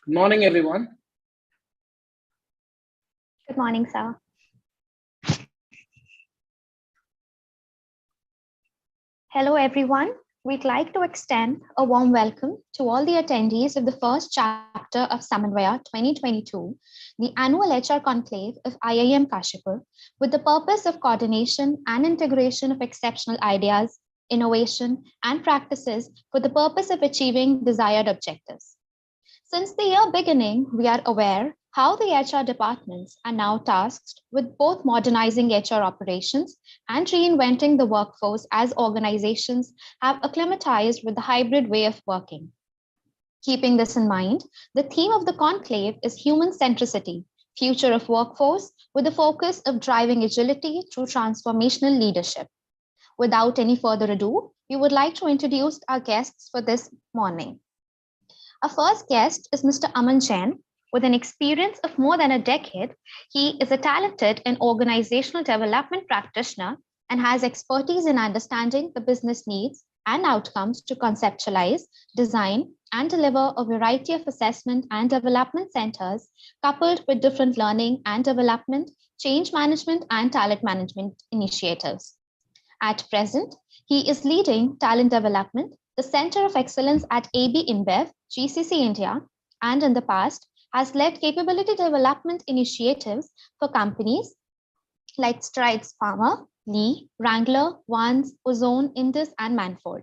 Good morning, everyone. Good morning, sir. Hello, everyone. We'd like to extend a warm welcome to all the attendees of the first chapter of Samanvaya 2022, the annual HR Conclave of IIM Kashipur, with the purpose of coordination and integration of exceptional ideas, innovation, and practices for the purpose of achieving desired objectives. Since the year beginning, we are aware how the HR departments are now tasked with both modernizing HR operations and reinventing the workforce as organizations have acclimatized with the hybrid way of working. Keeping this in mind, the theme of the conclave is human centricity, future of workforce, with the focus of driving agility through transformational leadership. Without any further ado, we would like to introduce our guests for this morning. Our first guest is Mr. Aman Jain. With an experience of more than a decade, he is a talented and organizational development practitioner and has expertise in understanding the business needs and outcomes to conceptualize, design, and deliver a variety of assessment and development centers coupled with different learning and development, change management, and talent management initiatives. At present, he is leading talent development, the Center of Excellence at AB InBev, GCC India, and in the past has led capability development initiatives for companies like Strides Pharma, Lee, Wrangler, Vans, Ozone, Indus, and Manford.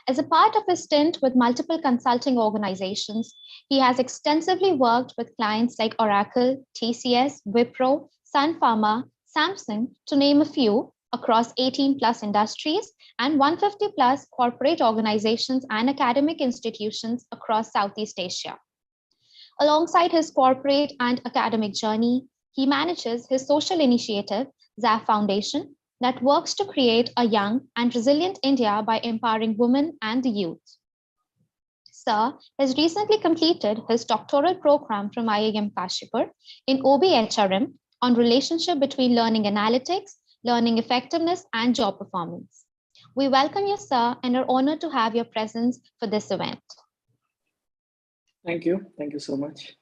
As a part of his stint with multiple consulting organizations, he has extensively worked with clients like Oracle, TCS, Wipro, Sun Pharma, Samsung, to name a few, across 18 plus industries and 150 plus corporate organizations and academic institutions across Southeast Asia. Alongside his corporate and academic journey, he manages his social initiative, ZAF Foundation, that works to create a young and resilient India by empowering women and the youth. Sir has recently completed his doctoral program from IIM Kashipur in OBHRM on relationship between learning analytics, learning effectiveness, and job performance. We welcome you, sir, and are honored to have your presence for this event. Thank you. Thank you so much.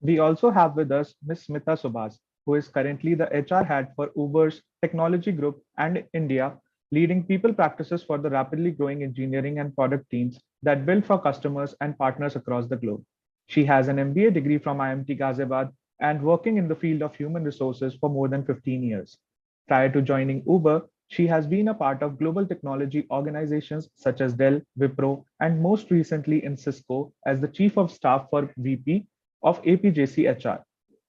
We also have with us Ms. Smitha Subhas, who is currently the HR head for Uber's technology group and India, leading people practices for the rapidly growing engineering and product teams that build for customers and partners across the globe. She has an MBA degree from IIT Ghaziabad and working in the field of human resources for more than 15 years. Prior to joining Uber, she has been a part of global technology organizations such as Dell, Wipro, and most recently in Cisco as the Chief of Staff for VP of APJC HR.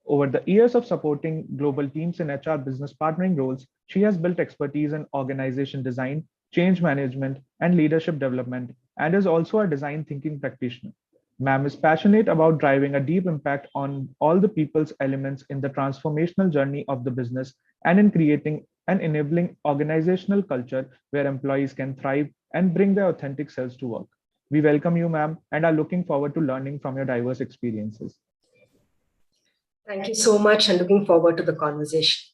Over the years of supporting global teams in HR business partnering roles, she has built expertise in organization design, change management, and leadership development, and is also a design thinking practitioner. Ma'am is passionate about driving a deep impact on all the people's elements in the transformational journey of the business and in creating and enabling organizational culture where employees can thrive and bring their authentic selves to work. We welcome you, ma'am, and are looking forward to learning from your diverse experiences. Thank you so much and looking forward to the conversation.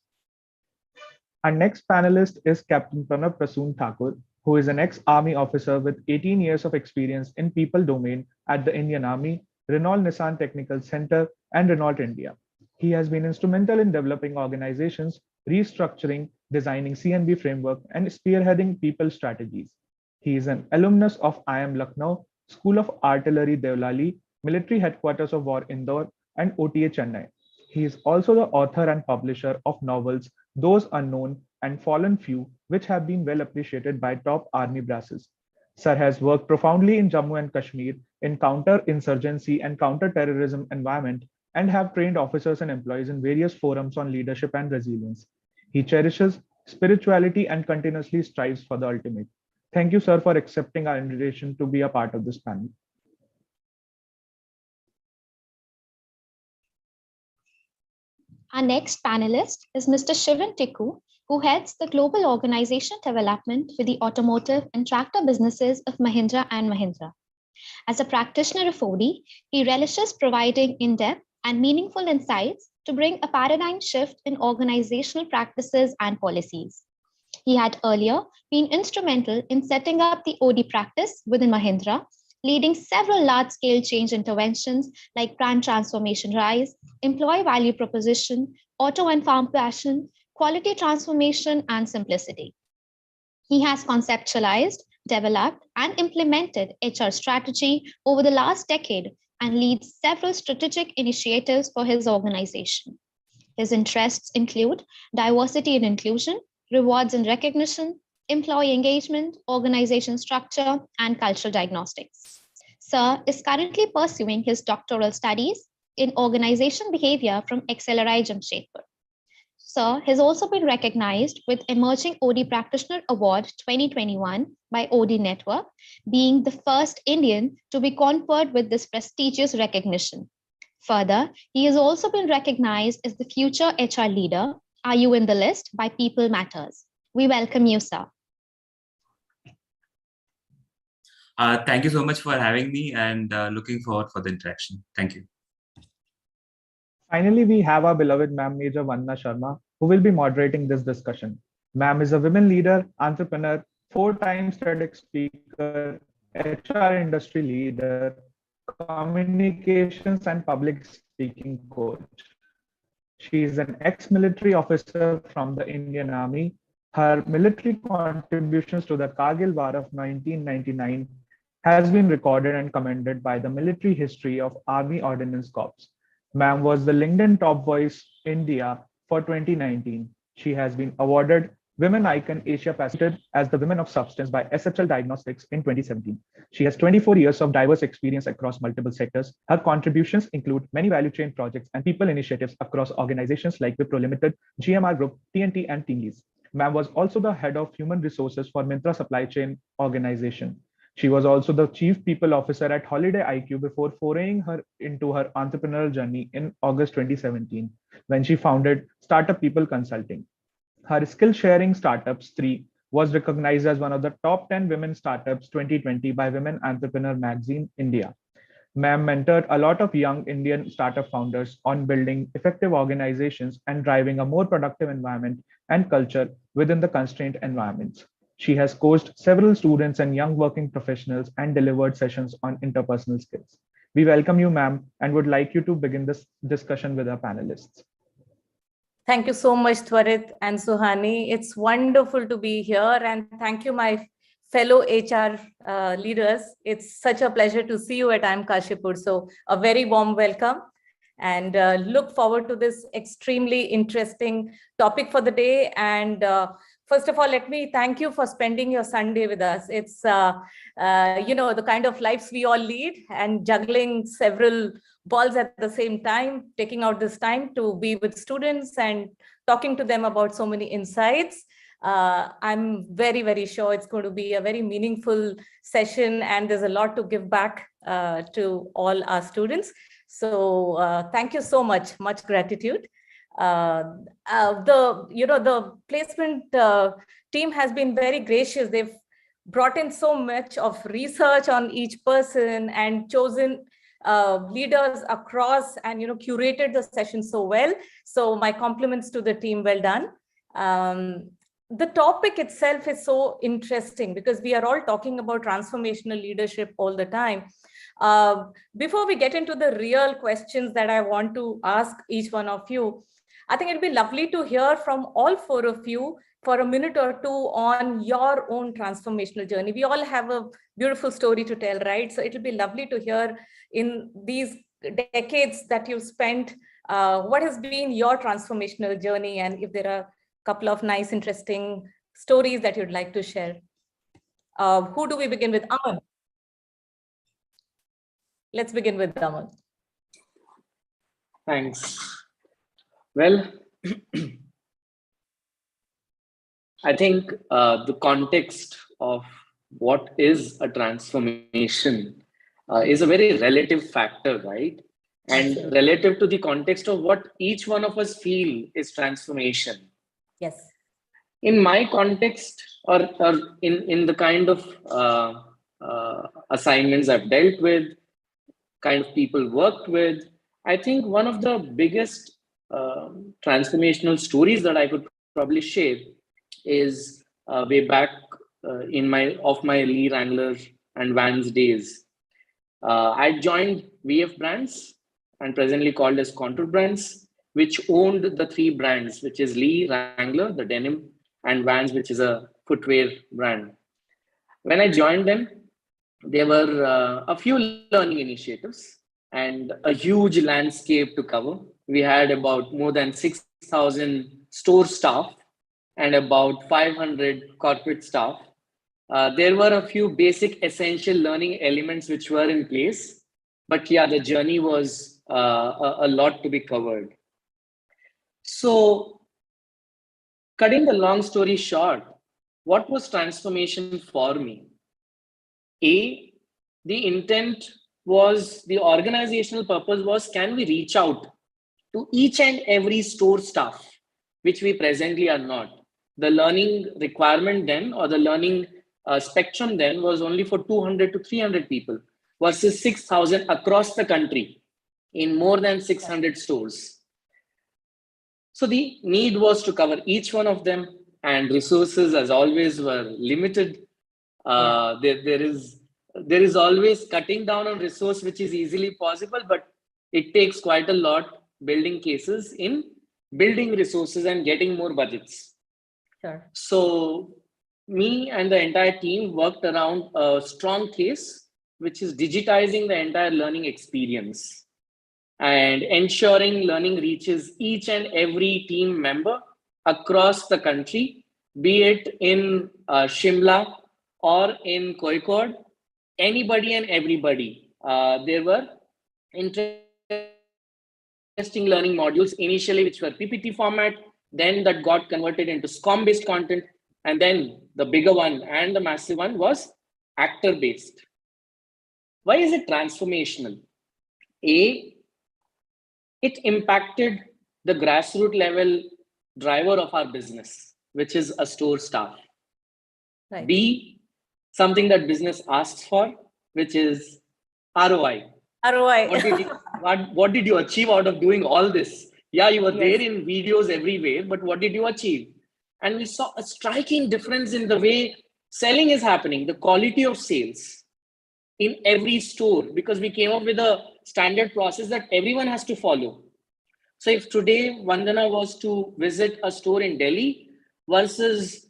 Our next panelist is Captain Pranav Prasoon Thakur, who is an ex-Army officer with 18 years of experience in people domain at the Indian Army, Renault Nissan Technical Center, and Renault India. He has been instrumental in developing organizations, restructuring, designing CNB framework, and spearheading people strategies. He is an alumnus of IIM Lucknow, School of Artillery Devlali, Military Headquarters of War Indore, and OTA Chennai. He is also the author and publisher of novels Those Unknown and Fallen Few, which have been well appreciated by top army brasses. Sir has worked profoundly in Jammu and Kashmir in counter-insurgency and counter-terrorism environment and have trained officers and employees in various forums on leadership and resilience. He cherishes spirituality and continuously strives for the ultimate. Thank you, sir, for accepting our invitation to be a part of this panel. Our next panelist is Mr. Shivin Tikoo, who heads the global organization development for the automotive and tractor businesses of Mahindra and Mahindra. As a practitioner of OD, he relishes providing in-depth and meaningful insights to bring a paradigm shift in organizational practices and policies. He had earlier been instrumental in setting up the OD practice within Mahindra leading several large-scale change interventions like brand transformation rise, employee value proposition, auto and farm passion, quality transformation, and simplicity. He has conceptualized, developed, and implemented HR strategy over the last decade and leads several strategic initiatives for his organization. His interests include diversity and inclusion, rewards and recognition, employee engagement, organization structure, and cultural diagnostics. Sir is currently pursuing his doctoral studies in organization behavior from 𝐂𝐤𝐢𝐳 Kashipur. Sir has also been recognized with Emerging OD Practitioner Award 2021 by OD Network, being the first Indian to be conferred with this prestigious recognition. Further, he has also been recognized as the Future HR Leader. Are you in the list by People Matters? We welcome you, sir. Thank you so much for having me, and looking forward for the interaction. Thank you. Finally, we have our beloved Ma'am Major Vandana Sharma, who will be moderating this discussion. Ma'am is a women leader, entrepreneur, 4-time TEDx speaker, HR industry leader, communications and public speaking coach. She is an ex-military officer from the Indian Army. Her military contributions to the Kargil War of 1999 has been recorded and commended by the Military History of Army Ordnance Corps. Ma'am was the LinkedIn Top Voice India for 2019. She has been awarded Women Icon Asia Pacific as the Women of Substance by SHL Diagnostics in 2017. She has 24 years of diverse experience across multiple sectors. Her contributions include many value chain projects and people initiatives across organizations like Wipro Limited, GMR Group, TNT, and TeamLease. Ma'am was also the head of human resources for Myntra Supply Chain Organization. She was also the chief people officer at Holiday IQ before foraying into her entrepreneurial journey in August 2017, when she founded Startup People Consulting. Her skill sharing startups 3 was recognized as one of the top 10 women startups 2020 by Women Entrepreneur Magazine India. Ma'am mentored a lot of young Indian startup founders on building effective organizations and driving a more productive environment and culture within the constrained environments. She has coached several students and young working professionals and delivered sessions on interpersonal skills. We welcome you, ma'am, and would like you to begin this discussion with our panelists. Thank you so much, Twarit and Suhani. It's wonderful to be here, and thank you, my fellow HR leaders. It's such a pleasure to see you at IIM Kashipur. So a very warm welcome, and look forward to this extremely interesting topic for the day. And first of all, let me thank you for spending your Sunday with us. It's, the kind of lives we all lead, and juggling several balls at the same time, taking out this time to be with students and talking to them about so many insights. I'm very, very sure it's going to be a very meaningful session, and there's a lot to give back to all our students. So thank you so much, much gratitude. The placement team has been very gracious. They've brought in so much of research on each person and chosen leaders across, and curated the session so well. So my compliments to the team. Well done. The topic itself is so interesting because we are all talking about transformational leadership all the time. Before we get into the real questions that I want to ask each one of you, I think it'd be lovely to hear from all 4 of you for a minute or two on your own transformational journey. We all have a beautiful story to tell, right? So it'll be lovely to hear in these decades that you've spent, what has been your transformational journey, and if there are a couple of nice, interesting stories that you'd like to share. Who do we begin with? Aman. Let's begin with Aman. Thanks. Well, I think the context of what is a transformation is a very relative factor, right? And relative to the context of what each one of us feel is transformation. Yes. In my context, or in the kind of assignments I've dealt with, kind of people worked with, I think one of the biggest transformational stories that I could probably share is way back of my Lee Wrangler and Vans days. I joined VF Brands, and presently called as Contour Brands, which owned the 3 brands, which is Lee, Wrangler, the denim, and Vans, which is a footwear brand. When I joined them, there were a few learning initiatives and a huge landscape to cover. We had about more than 6,000 store staff and about 500 corporate staff. There were a few basic essential learning elements which were in place, but yeah, the journey was a lot to be covered. So, cutting the long story short, what was transformation for me? A, the intent was, the organizational purpose was, can we reach out to each and every store staff, which we presently are not. The learning requirement then, or the learning spectrum then, was only for 200 to 300 people versus 6,000 across the country in more than 600 stores. So the need was to cover each one of them, and resources, as always, were limited. There is always cutting down on resource, which is easily possible, but it takes quite a lot building cases in building resources and getting more budgets. Sure. So me and the entire team worked around a strong case, which is digitizing the entire learning experience and ensuring learning reaches each and every team member across the country, be it in Shimla or in Kozhikode, anybody and everybody. There were interesting learning modules initially, which were PPT format, then that got converted into SCORM-based content, and then the bigger one and the massive one was actor-based. Why is it transformational? A, it impacted the grassroots level driver of our business, which is a store staff. Right. B, something that business asks for, which is ROI. ROI. What did you achieve out of doing all this? Yeah, you were Yes. there in videos everywhere, but what did you achieve? And we saw a striking difference in the way selling is happening, the quality of sales in every store, because we came up with a standard process that everyone has to follow. So if today Vandana was to visit a store in Delhi versus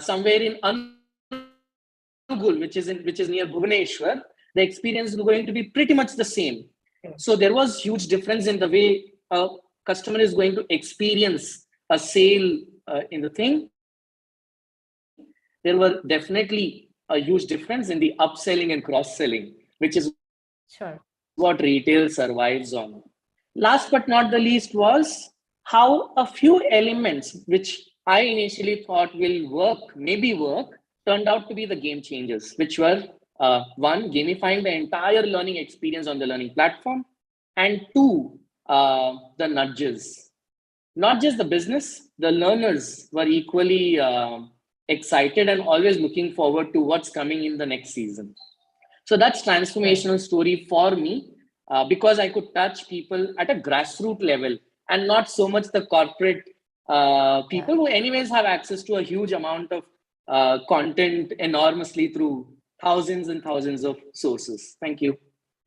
somewhere in Angul, which is near Bhubaneswar, the experience is going to be pretty much the same. So there was huge difference in the way a customer is going to experience a sale in the thing. There were definitely a huge difference in the upselling and cross-selling, which is what retail survives on. Last but not the least was how a few elements which I initially thought will work, turned out to be the game changers, which were one, gamifying the entire learning experience on the learning platform, and two, the nudges. Not just the business, the learners were equally excited and always looking forward to what's coming in the next season. So that's transformational story for me, because I could touch people at a grassroots level and not so much the corporate people who anyways have access to a huge amount of content enormously through thousands and thousands of sources. Thank you.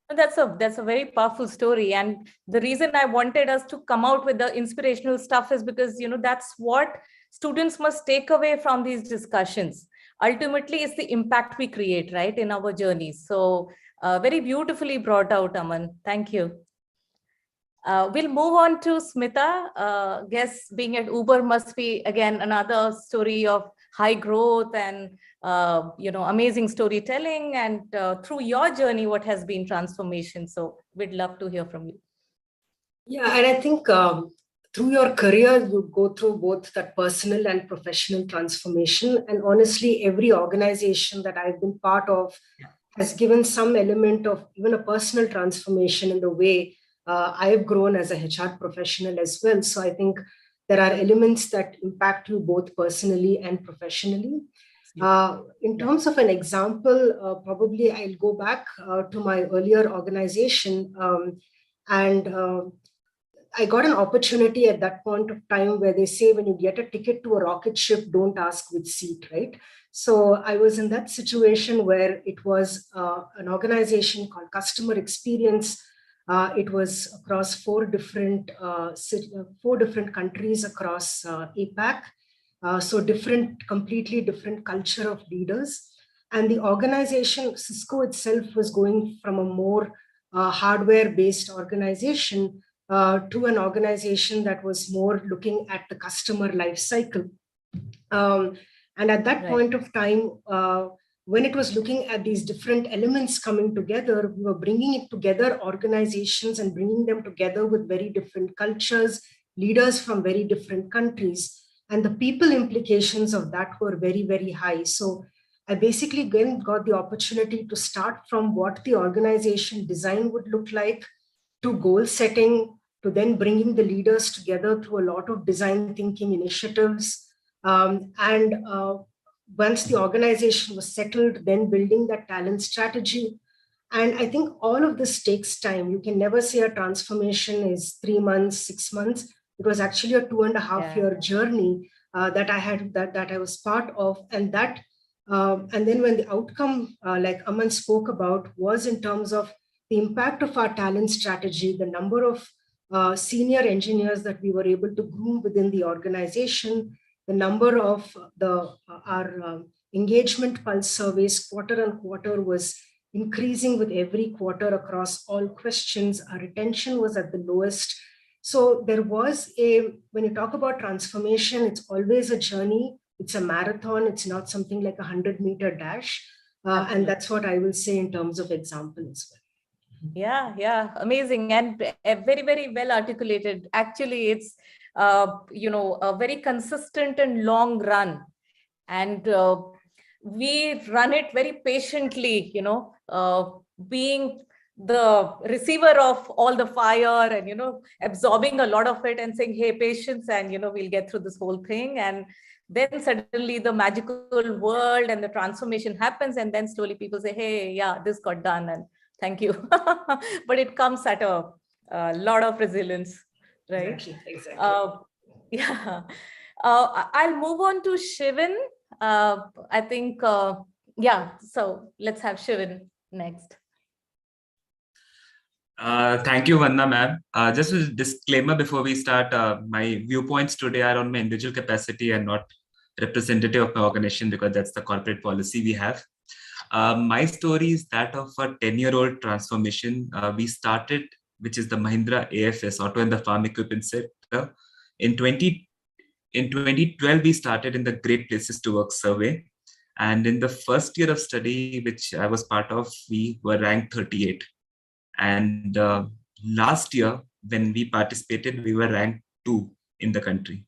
That's a very powerful story. And the reason I wanted us to come out with the inspirational stuff is because, that's what students must take away from these discussions. Ultimately, it's the impact we create, right, in our journeys. So very beautifully brought out, Aman. Thank you. We'll move on to Smitha. Guess being at Uber must be, again, another story of high growth and, amazing storytelling. And through your journey, what has been transformation? So we'd love to hear from you. Yeah, and I think through your career, you go through both that personal and professional transformation. And honestly, every organization that I've been part of has given some element of even a personal transformation in the way I've grown as a HR professional as well. So I think there are elements that impact you both personally and professionally. In terms of an example, probably I'll go back to my earlier organization, and I got an opportunity at that point of time where they say when you get a ticket to a rocket ship, don't ask which seat, right? So I was in that situation where it was an organization called Customer Experience. It was across four different countries across APAC. So completely different culture of leaders. And the organization, Cisco itself, was going from a more hardware-based organization to an organization that was more looking at the customer life cycle. And at that point of time, when it was looking at these different elements coming together, we were bringing it together, organizations, and bringing them together with very different cultures, leaders from very different countries. And the people implications of that were very, very high. So I basically again got the opportunity to start from what the organization design would look like, to goal setting, to then bringing the leaders together through a lot of design thinking initiatives. Once the organization was settled, then building that talent strategy. And I think all of this takes time. You can never say a transformation is 3 months, 6 months. It was actually a 2.5-year journey that I was part of. And then when the outcome, like Aman spoke about, was in terms of the impact of our talent strategy, the number of senior engineers that we were able to groom within the organization, the number of our engagement pulse surveys quarter on quarter was increasing with every quarter across all questions. Our retention was at the lowest. So there was when you talk about transformation, it's always a journey. It's a marathon. It's not something like a 100-meter dash. And that's what I will say in terms of example as well. Yeah, amazing. And very, very well articulated. Actually, it's a very consistent and long run, and we run it very patiently, being the receiver of all the fire and absorbing a lot of it and saying, hey, patience, and we'll get through this whole thing. And then suddenly the magical world and the transformation happens, and then slowly people say, hey, yeah, this got done, and thank you. But it comes at a lot of resilience. Right. Exactly. Yeah. I'll move on to Shivin. I think, so let's have Shivin next. Thank you, Vandana ma'am. Just a disclaimer before we start, my viewpoints today are on my individual capacity and not representative of my organization, because that's the corporate policy we have. My story is that of a 10-year-old transformation. We started, which is the Mahindra AFS, Auto and the Farm Equipment sector. In 2012, we started in the Great Places to Work survey. And in the first year of study, which I was part of, we were ranked 38. And last year, when we participated, we were ranked 2 in the country.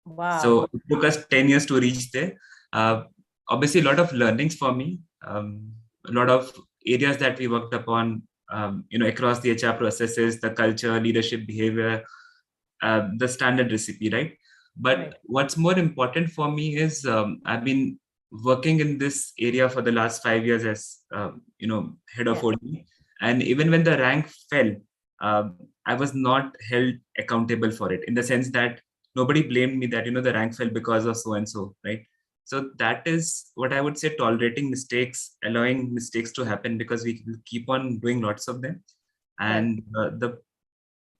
Wow. So it took us 10 years to reach there. Obviously, a lot of learnings for me, a lot of areas that we worked upon, across the HR processes, the culture, leadership, behavior, the standard recipe, right? But what's more important for me is I've been working in this area for the last 5 years as, head of OD. And even when the rank fell, I was not held accountable for it, in the sense that nobody blamed me that, the rank fell because of so-and-so, right? So that is what I would say, tolerating mistakes, allowing mistakes to happen, because we keep on doing lots of them. And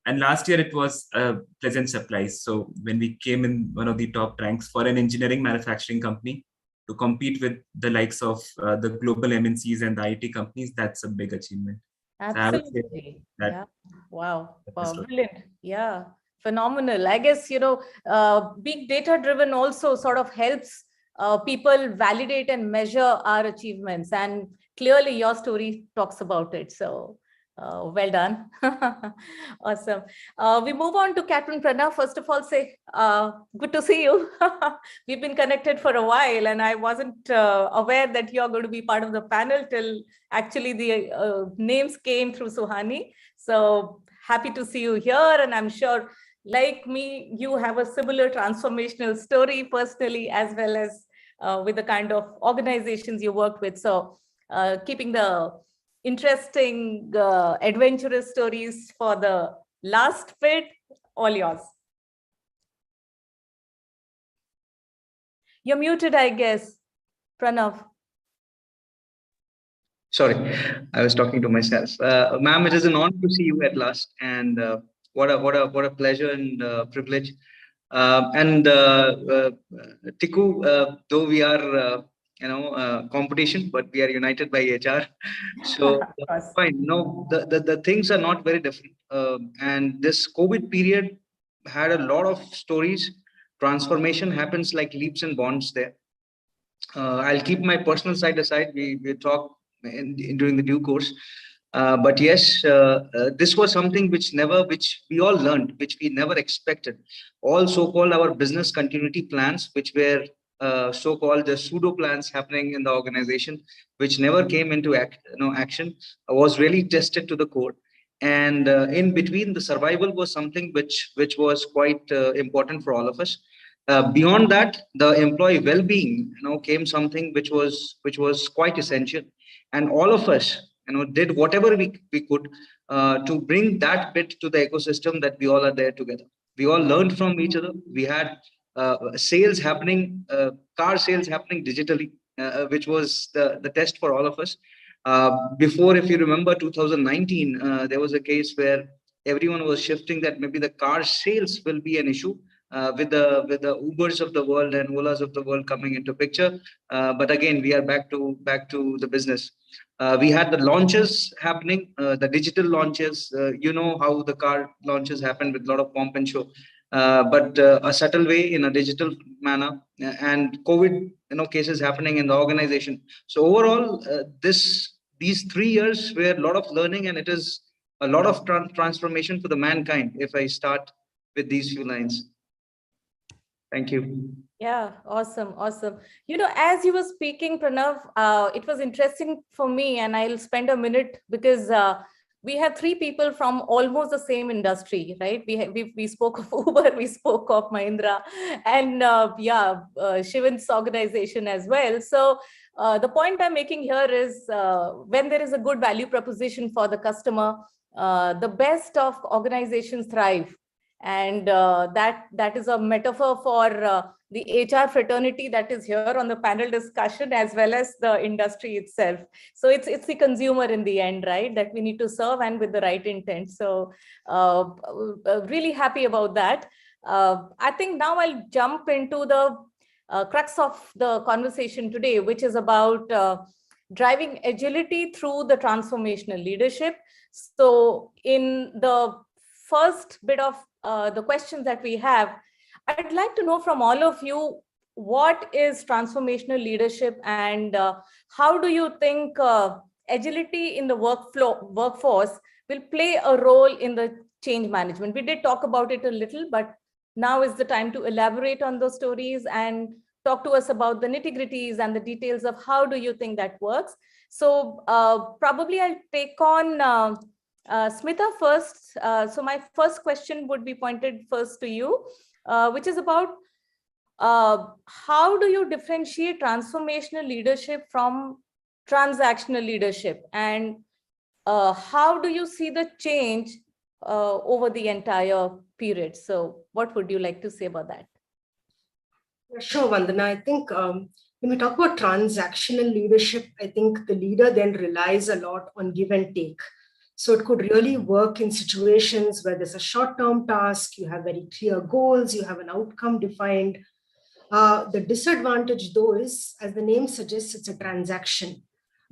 and last year it was a pleasant surprise. So when we came in one of the top ranks for an engineering manufacturing company to compete with the likes of the global MNCs and the IT companies, that's a big achievement. Absolutely. Yeah. Wow. Brilliant. Yeah. Phenomenal. I guess, being data driven also sort of helps people validate and measure our achievements. And clearly your story talks about it. So well done. Awesome. We move on to Captain Pranav. First of all, say, good to see you. We've been connected for a while, and I wasn't aware that you're going to be part of the panel till actually the names came through Suhani. So happy to see you here. And I'm sure, like me, you have a similar transformational story personally, as well as with the kind of organizations you work with. So keeping the interesting, adventurous stories for the last bit, all yours. You're muted, I guess. Pranav. Sorry, I was talking to myself. Ma'am, it is an honor to see you at last, and what a pleasure and privilege. Tikoo, though we are competition, but we are united by HR. So fine. No, the things are not very different. And this COVID period had a lot of stories. Transformation happens like leaps and bounds there. I'll keep my personal side aside. We talk during the due course. But yes, this was something which we all learned, which we never expected. All so-called our business continuity plans, which were so-called the pseudo plans happening in the organization, which never came into action, was really tested to the core. And in between, the survival was something which was quite important for all of us. Beyond that, the employee well-being, came something which was quite essential, and all of us, did whatever we could to bring that bit to the ecosystem that we all are there together. We all learned from each other. We had sales happening, car sales happening digitally, which was the test for all of us. Before, if you remember, 2019, there was a case where everyone was shifting that maybe the car sales will be an issue. With the Ubers of the world and Olas of the world coming into picture, but again we are back to the business. We had the launches happening, the digital launches. You know how the car launches happen with a lot of pomp and show, but a subtle way in a digital manner, and COVID cases happening in the organization. So overall, these 3 years were a lot of learning, and it is a lot of transformation for the mankind. If I start with these few lines. Thank you. Yeah, awesome. As you were speaking, Pranav, it was interesting for me, and I'll spend a minute because we have 3 people from almost the same industry, right? We spoke of Uber, we spoke of Mahindra, and Shivin's organization as well. So the point I'm making here is when there is a good value proposition for the customer, the best of organizations thrive. And that is a metaphor for the HR fraternity that is here on the panel discussion, as well as the industry itself. So it's the consumer in the end, right, that we need to serve, and with the right intent. So really happy about that. I think now I'll jump into the crux of the conversation today, which is about driving agility through the transformational leadership. So in the first bit of the questions that we have, I'd like to know from all of you, what is transformational leadership, and how do you think agility in the workforce will play a role in the change management? We did talk about it a little, but now is the time to elaborate on those stories and talk to us about the nitty-gritties and the details of how do you think that works. So probably I'll take on Smitha first. So my first question would be pointed first to you, which is about how do you differentiate transformational leadership from transactional leadership, and how do you see the change over the entire period? So what would you like to say about that? Sure, Vandana. I think when we talk about transactional leadership, I think the leader then relies a lot on give and take. So it could really work in situations where there's a short-term task, you have very clear goals, you have an outcome defined. The disadvantage, though, is, as the name suggests, it's a transaction.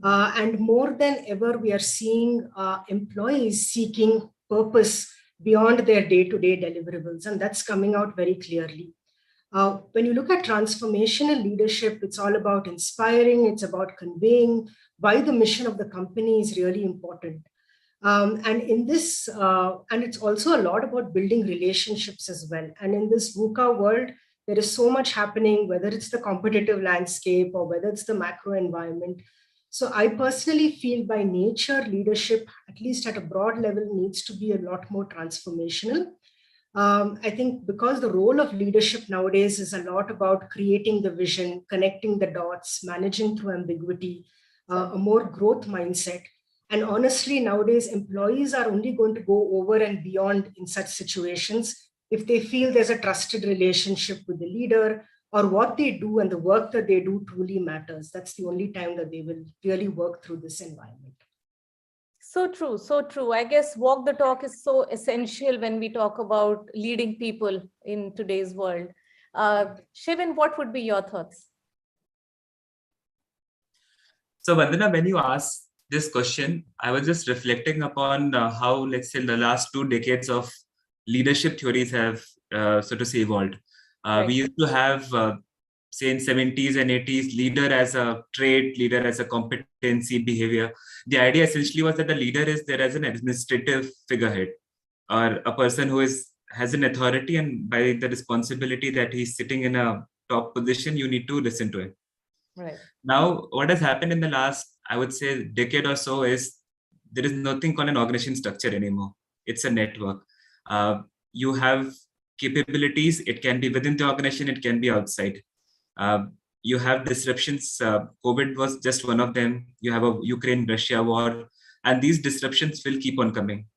And more than ever, we are seeing employees seeking purpose beyond their day-to-day deliverables, and that's coming out very clearly. When you look at transformational leadership, it's all about inspiring, it's about conveying why the mission of the company is really important. And in this, and it's also a lot about building relationships as well. And in this VUCA world, there is so much happening, whether it's the competitive landscape or whether it's the macro environment. So I personally feel by nature, leadership, at least at a broad level, needs to be a lot more transformational. I think because the role of leadership nowadays is a lot about creating the vision, connecting the dots, managing through ambiguity, a more growth mindset. And honestly, nowadays, employees are only going to go over and beyond in such situations if they feel there's a trusted relationship with the leader, or what they do and the work that they do truly matters. That's the only time that they will really work through this environment. So true, so true. I guess walk the talk is so essential when we talk about leading people in today's world. Shivin, what would be your thoughts? So Vandana, when you asked this question, I was just reflecting upon how, let's say, the last 2 decades of leadership theories have, so to say, evolved. Right. We used to have, say in 70s and 80s, leader as a trait, leader as a competency, behavior. The idea essentially was that the leader is there as an administrative figurehead, or a person who has an authority, and by the responsibility that he's sitting in a top position, you need to listen to him. Right. Now, what has happened in the last, I would say, decade or so is there is nothing called an organization structure anymore. It's a network. You have capabilities. It can be within the organization. It can be outside. You have disruptions. COVID was just one of them. You have a Ukraine-Russia war, and these disruptions will keep on coming.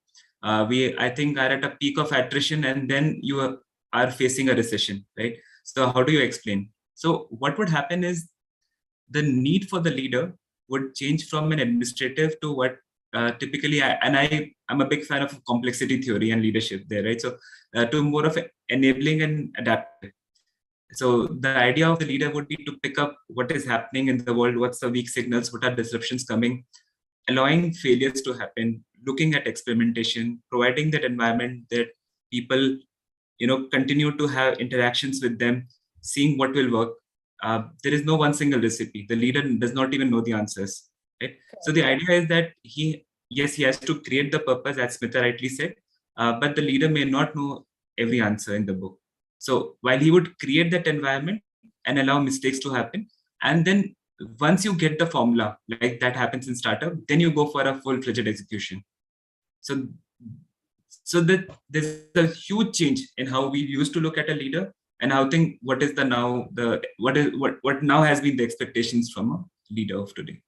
We, I think, are at a peak of attrition, and then you are facing a recession, right? So how do you explain? So what would happen is the need for the leader would change from an administrative to what typically, I'm a big fan of complexity theory and leadership there, right? So to more of enabling and adaptive. So the idea of the leader would be to pick up what is happening in the world, what's the weak signals, what are disruptions coming, allowing failures to happen, looking at experimentation, providing that environment that people, continue to have interactions with them, seeing what will work. There is no one single recipe. The leader does not even know the answers. Right? So the idea is that he has to create the purpose, as Smitha rightly said, but the leader may not know every answer in the book. So while he would create that environment and allow mistakes to happen, and then once you get the formula, like that happens in startup, then you go for a full-fledged execution. So that there's a huge change in how we used to look at a leader, and how what now has been the expectations from a leader of today.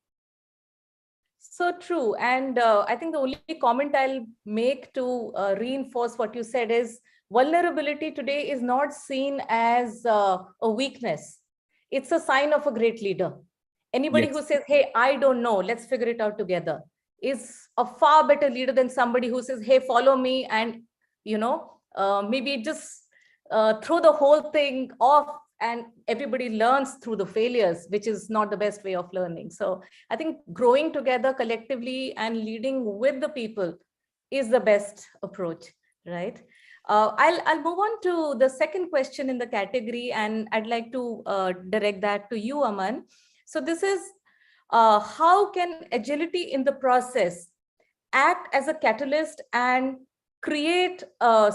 So true. And I think the only comment I'll make to reinforce what you said is vulnerability today is not seen as a weakness. It's a sign of a great leader. Anybody who says, hey, I don't know, let's figure it out together, is a far better leader than somebody who says, hey, follow me, and, maybe just throw the whole thing off and everybody learns through the failures, which is not the best way of learning. So I think growing together collectively and leading with the people is the best approach, right? I'll move on to the second question in the category, and I'd like to direct that to you, Aman. So this is, how can agility in the process act as a catalyst and create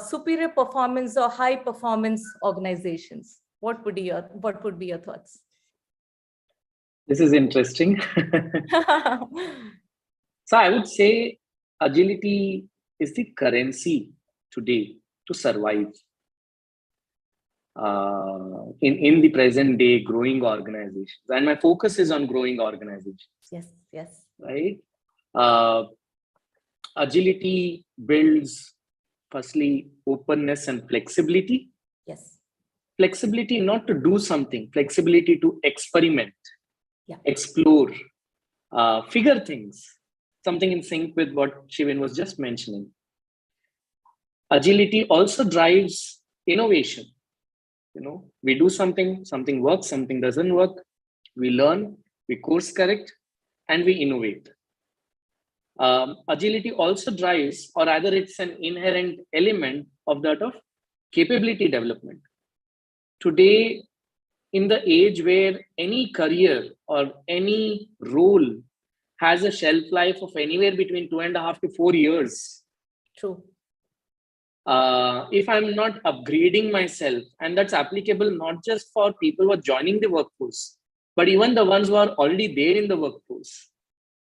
superior performance or high performance organizations? What would be your thoughts? This is interesting. So I would say agility is the currency today to survive in the present day growing organizations. And my focus is on growing organizations. Yes. Right? Agility builds, firstly, openness and flexibility. Yes. Flexibility not to do something, flexibility to experiment, explore, figure things, something in sync with what Shivin was just mentioning. Agility also drives innovation. We do something works, something doesn't work. We learn, we course correct, and we innovate. Agility also drives, or rather it's an inherent element of that of capability development. Today, in the age where any career or any role has a shelf life of anywhere between 2.5 to 4 years. True. If I'm not upgrading myself, and that's applicable not just for people who are joining the workforce, but even the ones who are already there in the workforce.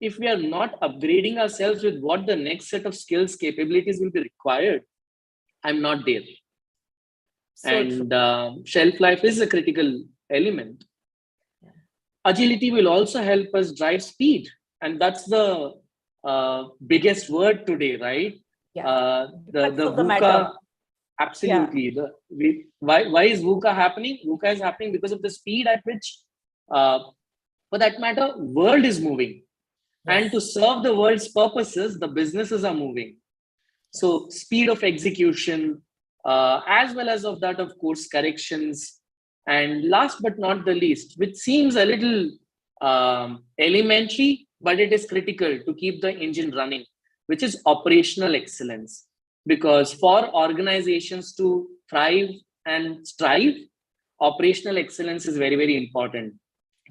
If we are not upgrading ourselves with what the next set of skills, capabilities will be required, I'm not there. And shelf life is a critical element. Agility will also help us drive speed. And that's the biggest word today, right? The VUCA Absolutely. Why is VUCA happening? VUCA is happening because of the speed at which, for that matter, world is moving. Yes. And to serve the world's purposes, the businesses are moving. So speed of execution, as well as of that, of course, corrections. And last but not the least, which seems a little elementary, but it is critical to keep the engine running, which is operational excellence. Because for organizations to thrive and strive, operational excellence is very, very important.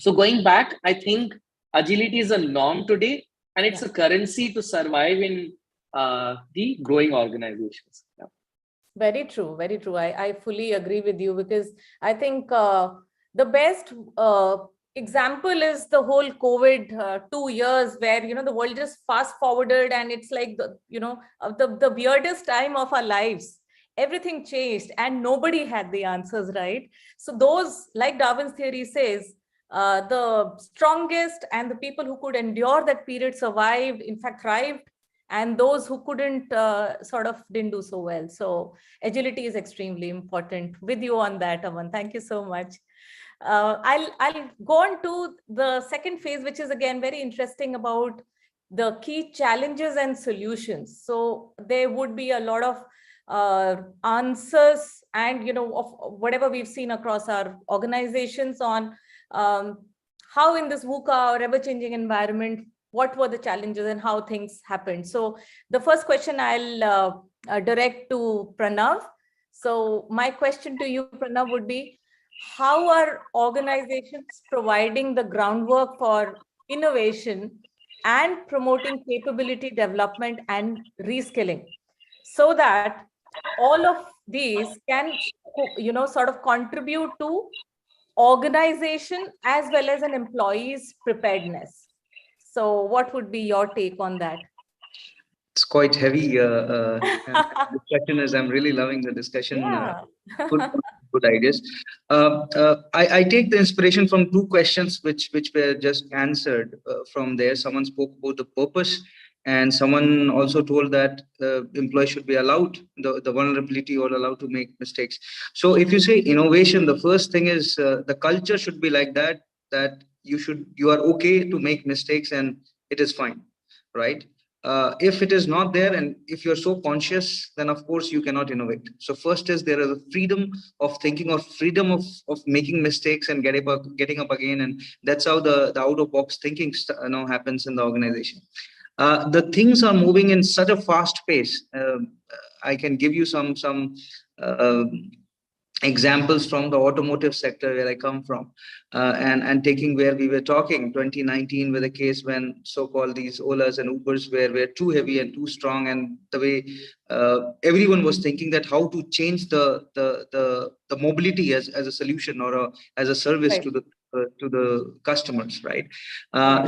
So going back, I think agility is a norm today, and it's a currency to survive in the growing organizations. Yeah. Very true, very true. I fully agree with you, because I think the best example is the whole COVID 2 years where, the world just fast forwarded, and it's like the weirdest time of our lives. Everything changed and nobody had the answers, right? So those, like Darwin's theory says, the strongest and the people who could endure that period survived, in fact thrived, and those who couldn't didn't do so well. So agility is extremely important. With you on that, Aman. Thank you so much. I'll go on to the second phase, which is again very interesting, about the key challenges and solutions. So there would be a lot of answers and of whatever we've seen across our organizations on how in this VUCA or ever-changing environment, what were the challenges and how things happened. So the first question I'll direct to Pranav. So my question to you, Pranav, would be, how are organizations providing the groundwork for innovation and promoting capability development and reskilling, so that all of these can, contribute to organization as well as an employee's preparedness? So what would be your take on that? It's quite heavy discussion, as I'm really loving the discussion. Yeah. Good ideas. I take the inspiration from two questions which were just answered from there. Someone spoke about the purpose, and someone also told that employees should be allowed the vulnerability or allowed to make mistakes. So if you say innovation, the first thing is the culture should be like that you are okay to make mistakes and it is fine, right? If it is not there, and if you're so conscious, then of course you cannot innovate. So first is there is a freedom of thinking, or freedom of making mistakes and getting up again, and that's how the out of box thinking happens in the organization. The things are moving in such a fast pace. I can give you some examples from the automotive sector where I come from, and taking where we were talking 2019 with a case when so-called these Olas and Ubers were too heavy and too strong, and the way everyone was thinking that how to change the mobility as a solution or as a service, right, to the customers, right?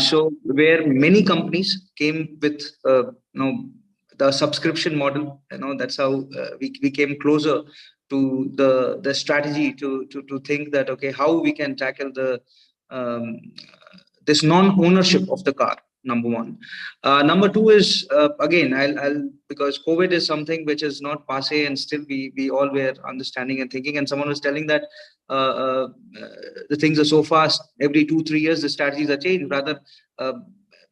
So where many companies came with the subscription model, that's how we came closer to the strategy to think that, okay, how we can tackle the this non-ownership of the car, number one. Number two is, again, I'll because COVID is something which is not passé, and still we all were understanding and thinking, and someone was telling that the things are so fast, every 2-3 years the strategies are changed. Rather,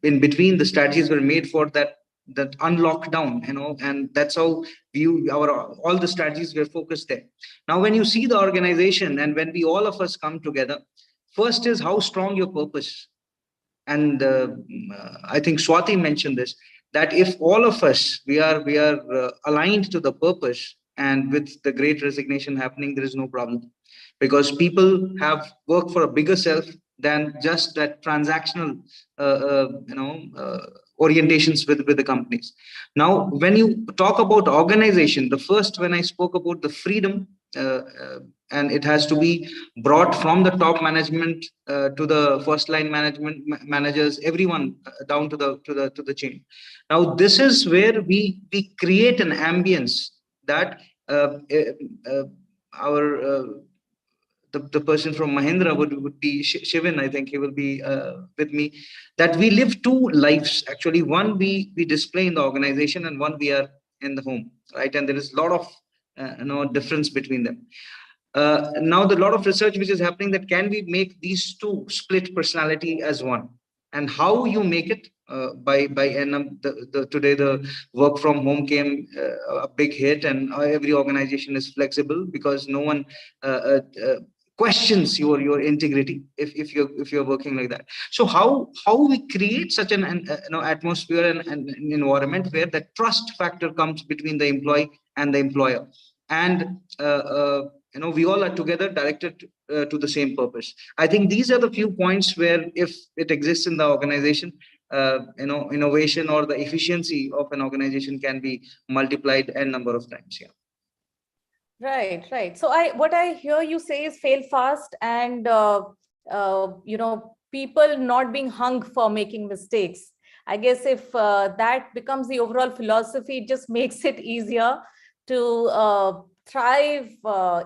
in between, the strategies were made for that unlock down, and that's how all the strategies were focused there. Now, when you see the organization and when all of us come together, first is how strong your purpose. And I think Swati mentioned this, that if all of us, we are aligned to the purpose, and with the great resignation happening, there is no problem, because people have worked for a bigger self than just that transactional orientations with the companies. Now, when you talk about organization, the first, when I spoke about the freedom, and it has to be brought from the top management to the first line managers, everyone down to the chain. Now, this is where we create an ambience that the person from Mahindra would be Shivin, I think he will be with me, that we live two lives. Actually, one we display in the organization, and one we are in the home, right? And there is a lot of difference between them. Now, the lot of research which is happening, that can we make these two split personality as one, and how you make it today the work from home came a big hit, and every organization is flexible because no one questions your integrity if you're working like that. So how we create such an atmosphere and an environment where the trust factor comes between the employee and the employer, and we all are together directed to the same purpose. I think these are the few points where, if it exists in the organization, innovation or the efficiency of an organization can be multiplied a number of times. Yeah. Right. So what I hear you say is fail fast, and people not being hung for making mistakes. I guess if that becomes the overall philosophy, it just makes it easier to thrive,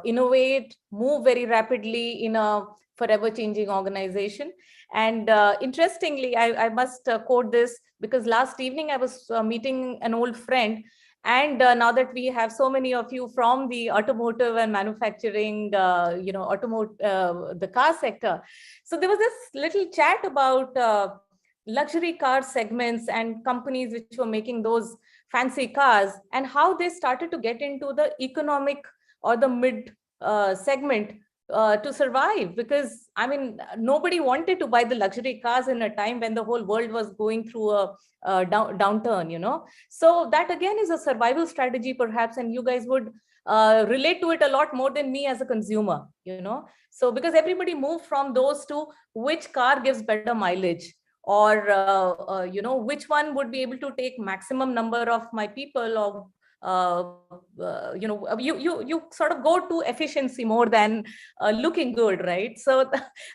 innovate, move very rapidly in a forever changing organization. And interestingly, I must quote this, because last evening I was meeting an old friend. And now that we have so many of you from the automotive and manufacturing, the car sector. So there was this little chat about luxury car segments and companies which were making those fancy cars, and how they started to get into the economic or the mid segment to survive, because I mean, nobody wanted to buy the luxury cars in a time when the whole world was going through a downturn, So that again is a survival strategy perhaps, and you guys would relate to it a lot more than me as a consumer, So because everybody moved from those to which car gives better mileage, or which one would be able to take maximum number of my people, or you sort of go to efficiency more than looking good, right? So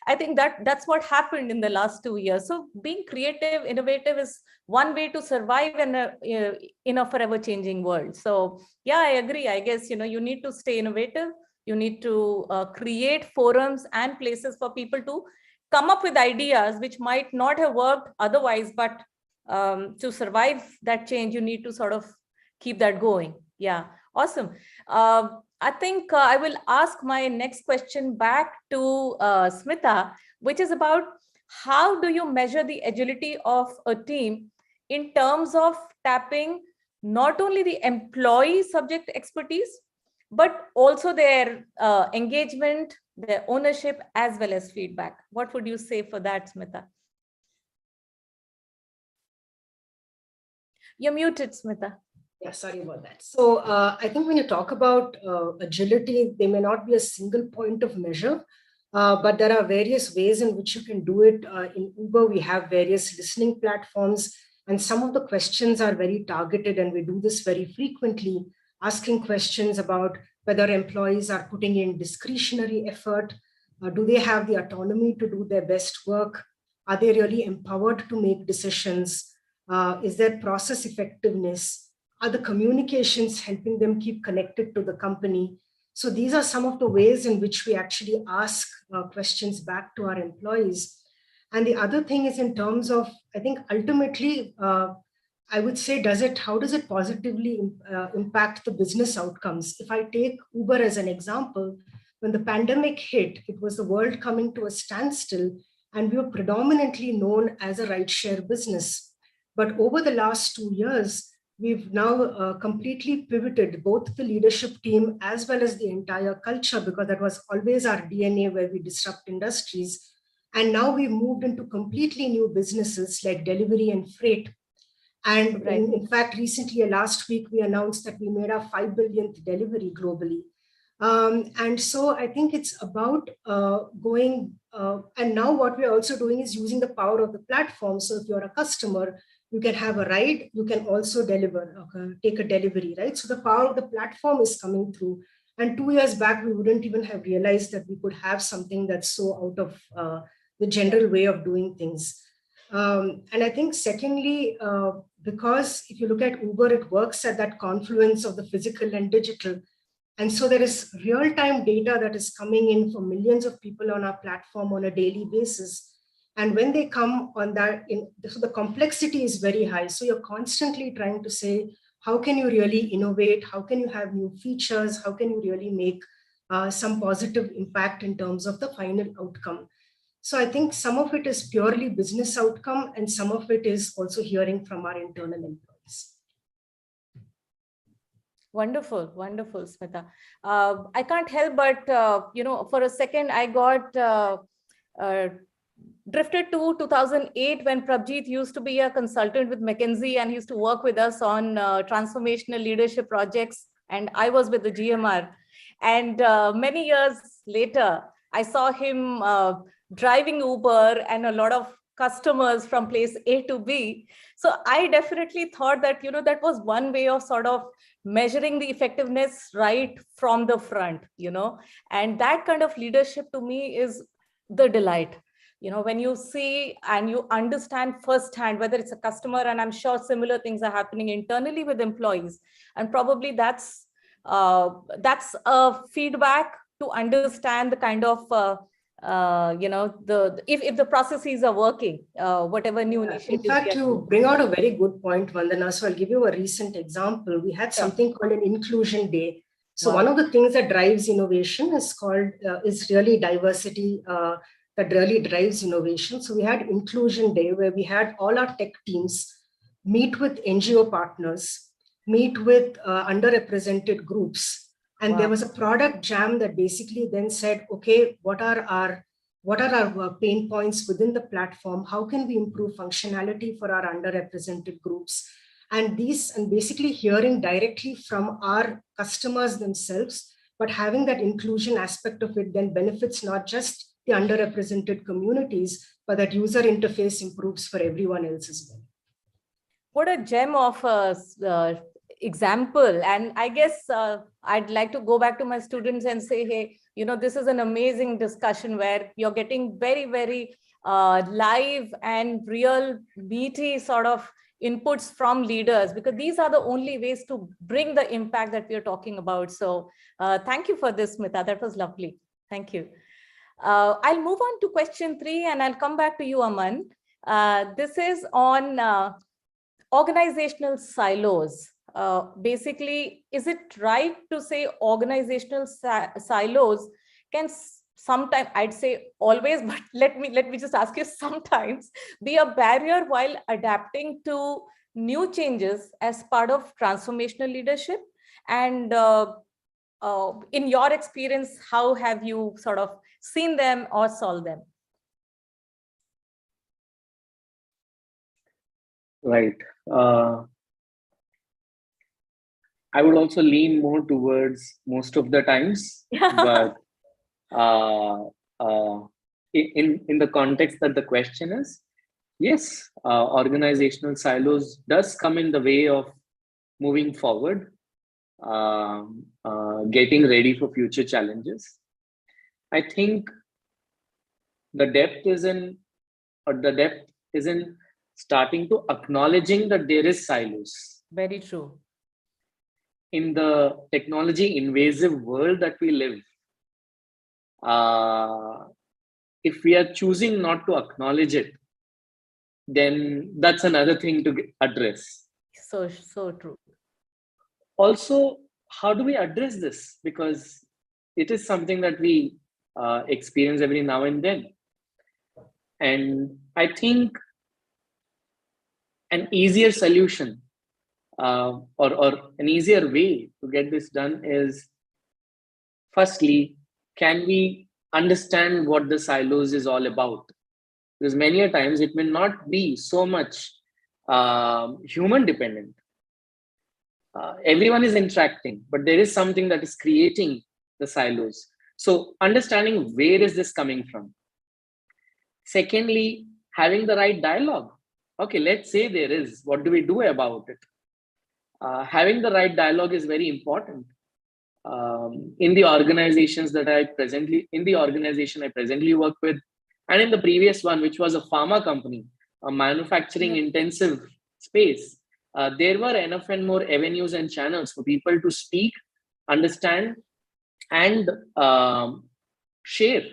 I think that's what happened in the last 2 years. So being creative, innovative is one way to survive in a forever changing world. So yeah, I agree. I guess, you need to stay innovative. You need to create forums and places for people to come up with ideas which might not have worked otherwise, but to survive that change, you need to sort of keep that going. Yeah, awesome. I think I will ask my next question back to Smitha, which is about how do you measure the agility of a team in terms of tapping not only the employee subject expertise, but also their engagement, their ownership, as well as feedback. What would you say for that, Smitha? You're muted, Smitha. Yeah, sorry about that. So I think when you talk about agility, there may not be a single point of measure, but there are various ways in which you can do it. In Uber, we have various listening platforms, and some of the questions are very targeted, and we do this very frequently, asking questions about whether employees are putting in discretionary effort. Do they have the autonomy to do their best work? Are they really empowered to make decisions? Is there process effectiveness? Are the communications helping them keep connected to the company? So these are some of the ways in which we actually ask questions back to our employees. And the other thing is in terms of, I think ultimately, I would say, how does it positively impact the business outcomes? If I take Uber as an example, when the pandemic hit, it was the world coming to a standstill, and we were predominantly known as a rideshare business. But over the last 2 years, we've now completely pivoted both the leadership team as well as the entire culture, because that was always our DNA, where we disrupt industries. And now we've moved into completely new businesses like delivery and freight. And right. in fact, recently, last week, we announced that we made our 5 billionth delivery globally. And so I think it's about and now what we're also doing is using the power of the platform. So if you're a customer, you can have a ride, you can also deliver, take a delivery, right? So the power of the platform is coming through. And 2 years back, we wouldn't even have realized that we could have something that's so out of the general way of doing things. And I think secondly, because if you look at Uber, it works at that confluence of the physical and digital. And so there is real-time data that is coming in for millions of people on our platform on a daily basis. And when they come on that, so the complexity is very high. So you're constantly trying to say, how can you really innovate? How can you have new features? How can you really make some positive impact in terms of the final outcome? So I think some of it is purely business outcome, and some of it is also hearing from our internal employees. Wonderful, wonderful, Smitha. I can't help but, for a second, I got drifted to 2008 when Prabjeet used to be a consultant with McKinsey and he used to work with us on transformational leadership projects. And I was with the GMR. And many years later, I saw him driving Uber and a lot of customers from place A to B. So I definitely thought that, that was one way of sort of measuring the effectiveness right from the front, and that kind of leadership to me is the delight. When you see and you understand firsthand, whether it's a customer, and I'm sure similar things are happening internally with employees, and probably that's a feedback to understand the kind of if the processes are working, whatever new initiatives. In fact, you bring out a very good point, Vandana. So I'll give you a recent example. We had something called an Inclusion Day. So one of the things that drives innovation is really diversity. That really drives innovation. So we had Inclusion Day, where we had all our tech teams meet with NGO partners, meet with underrepresented groups. And there was a product jam that basically then said, okay, what are our pain points within the platform? How can we improve functionality for our underrepresented groups? And basically hearing directly from our customers themselves, but having that inclusion aspect of it then benefits not just the underrepresented communities, but that user interface improves for everyone else as well. What a gem of a example. And I guess I'd like to go back to my students and say, hey, this is an amazing discussion where you're getting very, very live and real meaty sort of inputs from leaders, because these are the only ways to bring the impact that we're talking about. So thank you for this, Smitha. That was lovely. Thank you. I'll move on to question 3 and I'll come back to you, Aman. This is on organizational silos. Basically, is it right to say organizational silos can sometimes, I'd say always, but let me just ask you, sometimes be a barrier while adapting to new changes as part of transformational leadership? And in your experience, how have you sort of seen them or solved them? Right. I would also lean more towards most of the times, but in the context that the question is, yes, organizational silos does come in the way of moving forward, getting ready for future challenges. I think the depth is in starting to acknowledging that there is silos. Very true. In the technology invasive world that we live, if we are choosing not to acknowledge it, then that's another thing to address. So true. Also, how do we address this? Because it is something that we experience every now and then. And I think an easier solution or an easier way to get this done is, firstly, can we understand what the silos is all about? Because many a times it may not be so much human dependent. Everyone is interacting, but there is something that is creating the silos. So understanding where is this coming from. Secondly, having the right dialogue. Okay, let's say there is, what do we do about it? Having the right dialogue is very important. In the organizations that I presently work with, and in the previous one, which was a pharma company, a manufacturing intensive space, there were enough and more avenues and channels for people to speak, understand, and share.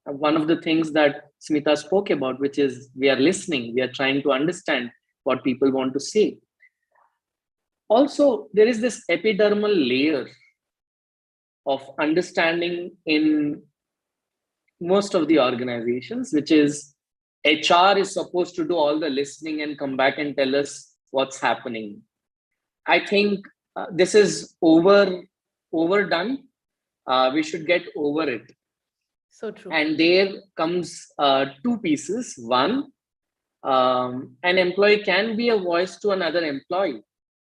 One of the things that Smitha spoke about, which is we are listening, we are trying to understand what people want to say. Also, there is this epidermal layer of understanding in most of the organizations, which is HR is supposed to do all the listening and come back and tell us what's happening. I think this is overdone. We should get over it. So true. And there comes two pieces. One, an employee can be a voice to another employee.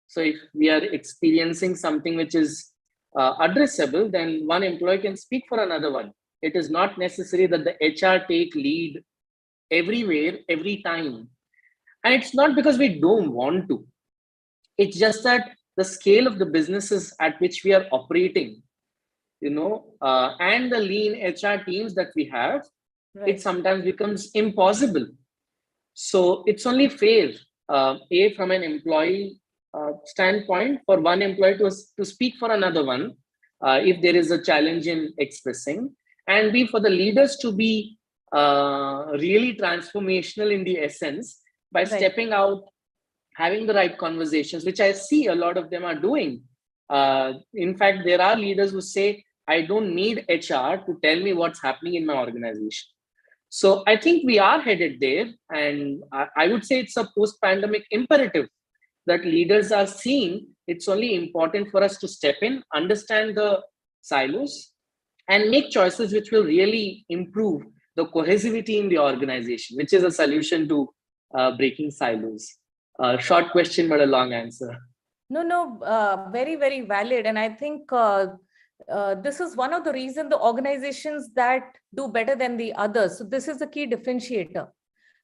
So if we are experiencing something which is addressable, then one employee can speak for another one. It is not necessary that the HR take lead everywhere, every time. And it's not because we don't want to. It's just that the scale of the businesses at which we are operating, and the lean HR teams that we have, right, it sometimes becomes impossible. So it's only fair, from an employee standpoint, for one employee to speak for another one if there is a challenge in expressing, and B, for the leaders to be really transformational in the essence by right, stepping out, having the right conversations, which I see a lot of them are doing. In fact, there are leaders who say, I don't need HR to tell me what's happening in my organization. So I think we are headed there. And I would say it's a post-pandemic imperative that leaders are seeing it's only important for us to step in, understand the silos, and make choices which will really improve the cohesivity in the organization, which is a solution to breaking silos. Short question, but a long answer. No, very, very valid. And I think this is one of the reasons the organizations that do better than the others. So this is the key differentiator.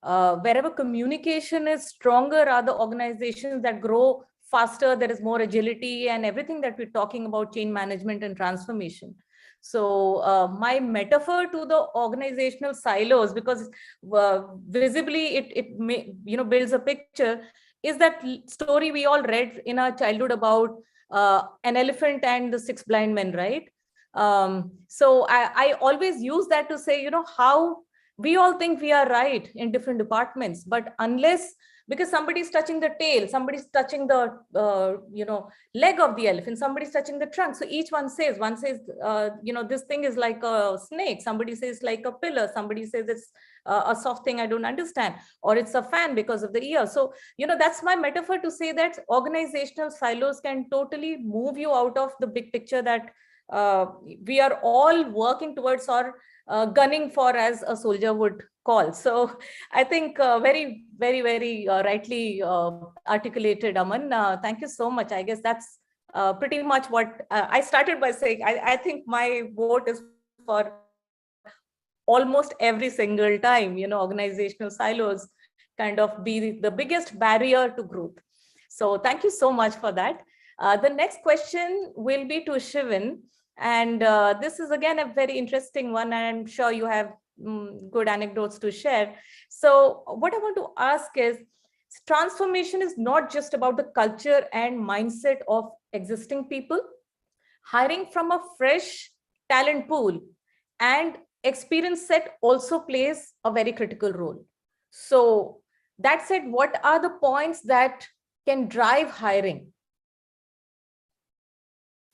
Wherever communication is stronger are the organizations that grow faster, there is more agility and everything that we're talking about, change management and transformation. So my metaphor to the organizational silos, because visibly it builds a picture, is that story we all read in our childhood about an elephant and the six blind men, right? So I always use that to say, how we all think we are right in different departments, but unless, because somebody's touching the tail, somebody's touching the leg of the elephant, somebody's touching the trunk. So each one says this thing is like a snake, somebody says like a pillar, somebody says it's a soft thing I don't understand, or it's a fan because of the ear. So that's my metaphor to say that organizational silos can totally move you out of the big picture that we are all working towards or gunning for, as a soldier would call. So I think very, very, very rightly articulated, Aman. Thank you so much. I guess that's pretty much what I started by saying. I think my vote is for almost every single time, organizational silos kind of be the biggest barrier to growth. So thank you so much for that. The next question will be to Shivin. And this is again a very interesting one, and I'm sure you have good anecdotes to share. So what I want to ask is, transformation is not just about the culture and mindset of existing people. Hiring from a fresh talent pool and experience set also plays a very critical role. So that said, what are the points that can drive hiring?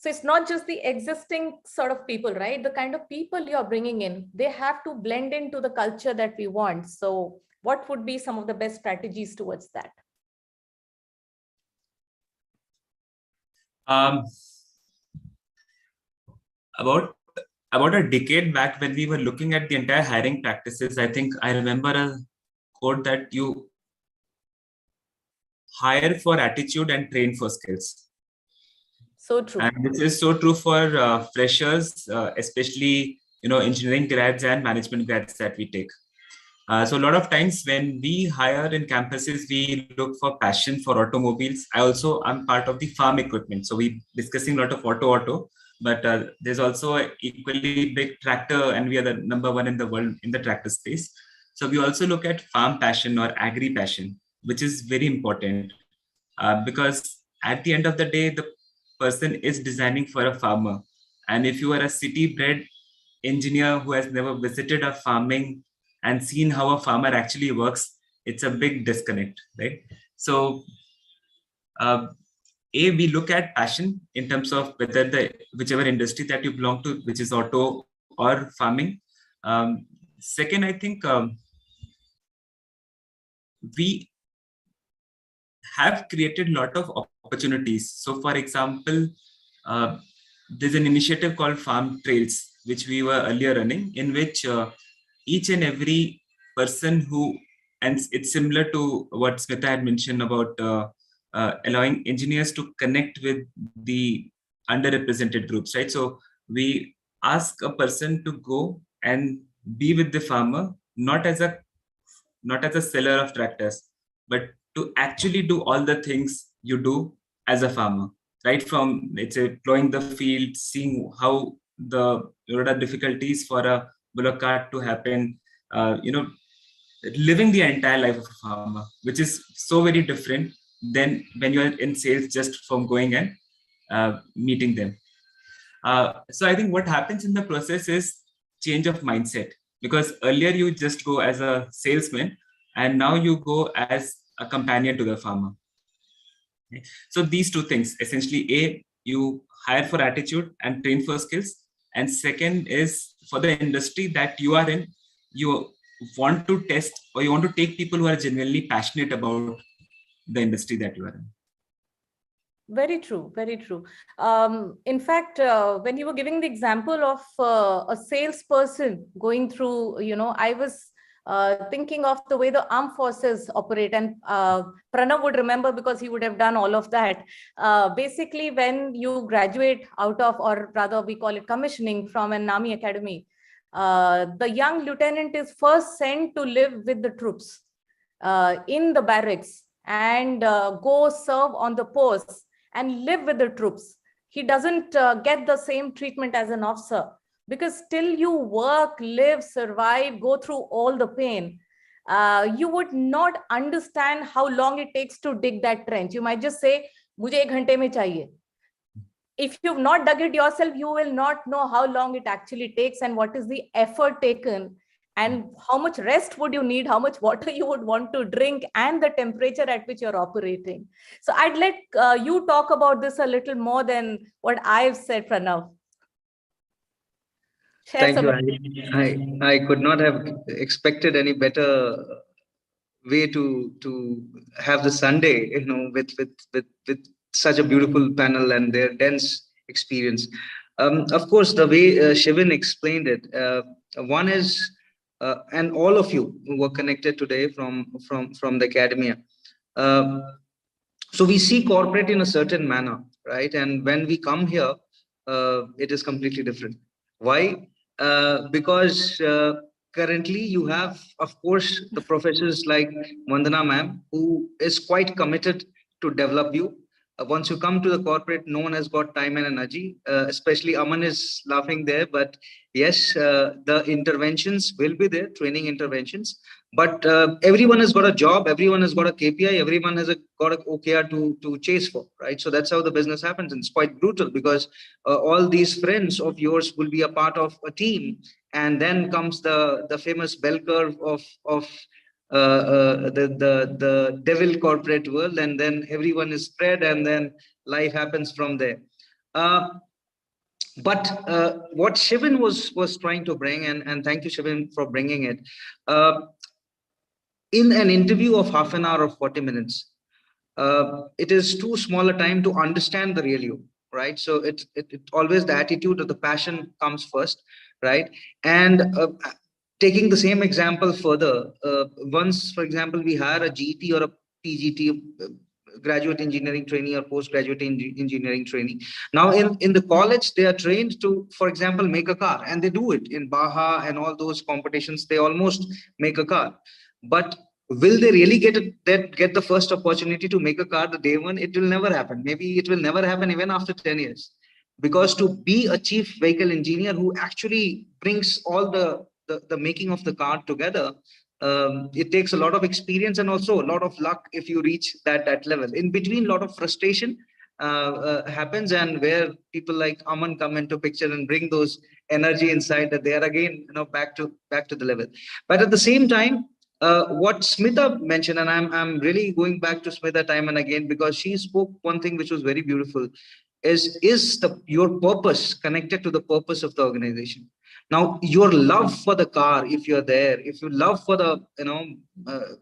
So it's not just the existing sort of people, right? The kind of people you're bringing in, they have to blend into the culture that we want. So what would be some of the best strategies towards that? About a decade back, when we were looking at the entire hiring practices, I think I remember a quote that you hire for attitude and train for skills. So true. And this is so true for freshers, especially engineering grads and management grads that we take. So a lot of times when we hire in campuses, we look for passion for automobiles. I'm part of the farm equipment. So we're discussing a lot of auto, but there's also an equally big tractor, and we are the number one in the world in the tractor space. So we also look at farm passion or agri passion, which is very important because at the end of the day, the person is designing for a farmer. And if you are a city-bred engineer who has never visited a farming and seen how a farmer actually works, it's a big disconnect, right? So we look at passion in terms of whether whichever industry that you belong to, which is auto or farming. Second, I think we have created a lot of opportunities. So for example, there's an initiative called Farm Trails, which we were earlier running, in which each and every person and it's similar to what Smitha had mentioned about allowing engineers to connect with the underrepresented groups, right? So we ask a person to go and be with the farmer, not as a seller of tractors, but to actually do all the things you do as a farmer, right? From, let's say, plowing the field, seeing how what are difficulties for a bullock cart to happen, living the entire life of a farmer, which is so very different than when you are in sales, just from going and meeting them. So I think what happens in the process is change of mindset, because earlier you just go as a salesman, and now you go as a companion to the farmer. Okay. So these two things, essentially, you hire for attitude and train for skills. And second is, for the industry that you are in, you want to test, or you want to take people who are genuinely passionate about the industry that you are in. Very true, very true. In fact, when you were giving the example of a salesperson going through, I was thinking of the way the armed forces operate, and Pranav would remember because he would have done all of that. Basically, when you graduate out of, or rather we call it commissioning, from an army academy, the young lieutenant is first sent to live with the troops in the barracks and go serve on the posts and live with the troops. He doesn't get the same treatment as an officer, because till you work, live, survive, go through all the pain, you would not understand how long it takes to dig that trench. You might just say, "Mujhe 1 ghante mein chahiye." If you've not dug it yourself, you will not know how long it actually takes and what is the effort taken, and how much rest would you need, how much water you would want to drink, and the temperature at which you're operating. So I'd let you talk about this a little more than what I've said, Pranav. Thank you. I could not have expected any better way to have the Sunday, with such a beautiful panel and their dense experience. Of course, the way Shivin explained it, one is, and all of you who were connected today from the academia. So we see corporate in a certain manner, right? And when we come here, it is completely different. Why? Because currently you have, of course, the professors like Vandana ma'am, who is quite committed to develop you. Once you come to the corporate, no one has got time and energy, especially Aman is laughing there. But yes, the interventions will be there, training interventions. But everyone has got a job, everyone has got a KPI, everyone has got an OKR to chase for, right? So that's how the business happens. And it's quite brutal, because all these friends of yours will be a part of a team. And then comes the famous bell curve of the devil corporate world, and then everyone is spread, and then life happens from there. But what Shivin was trying to bring, and thank you, Shivin, for bringing it, in an interview of half an hour or 40 minutes, it is too small a time to understand the real you, right? So it always, the attitude or the passion comes first, right? And taking the same example further, once, for example, we hire a GT or a PGT, graduate engineering trainee or postgraduate engineering trainee. Now in the college, they are trained to, for example, make a car, and they do it in Baja and all those competitions. They almost make a car. But will they really get the first opportunity to make a car the day one? It will never happen. Maybe it will never happen even after 10 years. Because to be a chief vehicle engineer who actually brings all the making of the car together, it takes a lot of experience and also a lot of luck if you reach that level. In between, a lot of frustration happens, and where people like Aman come into picture and bring those energy inside, that they are again back to the level. But at the same time, what Smitha mentioned, and I'm really going back to Smitha time and again, because she spoke one thing which was very beautiful, is your purpose connected to the purpose of the organization? Now, your love for the car, if you're there, if you love for the,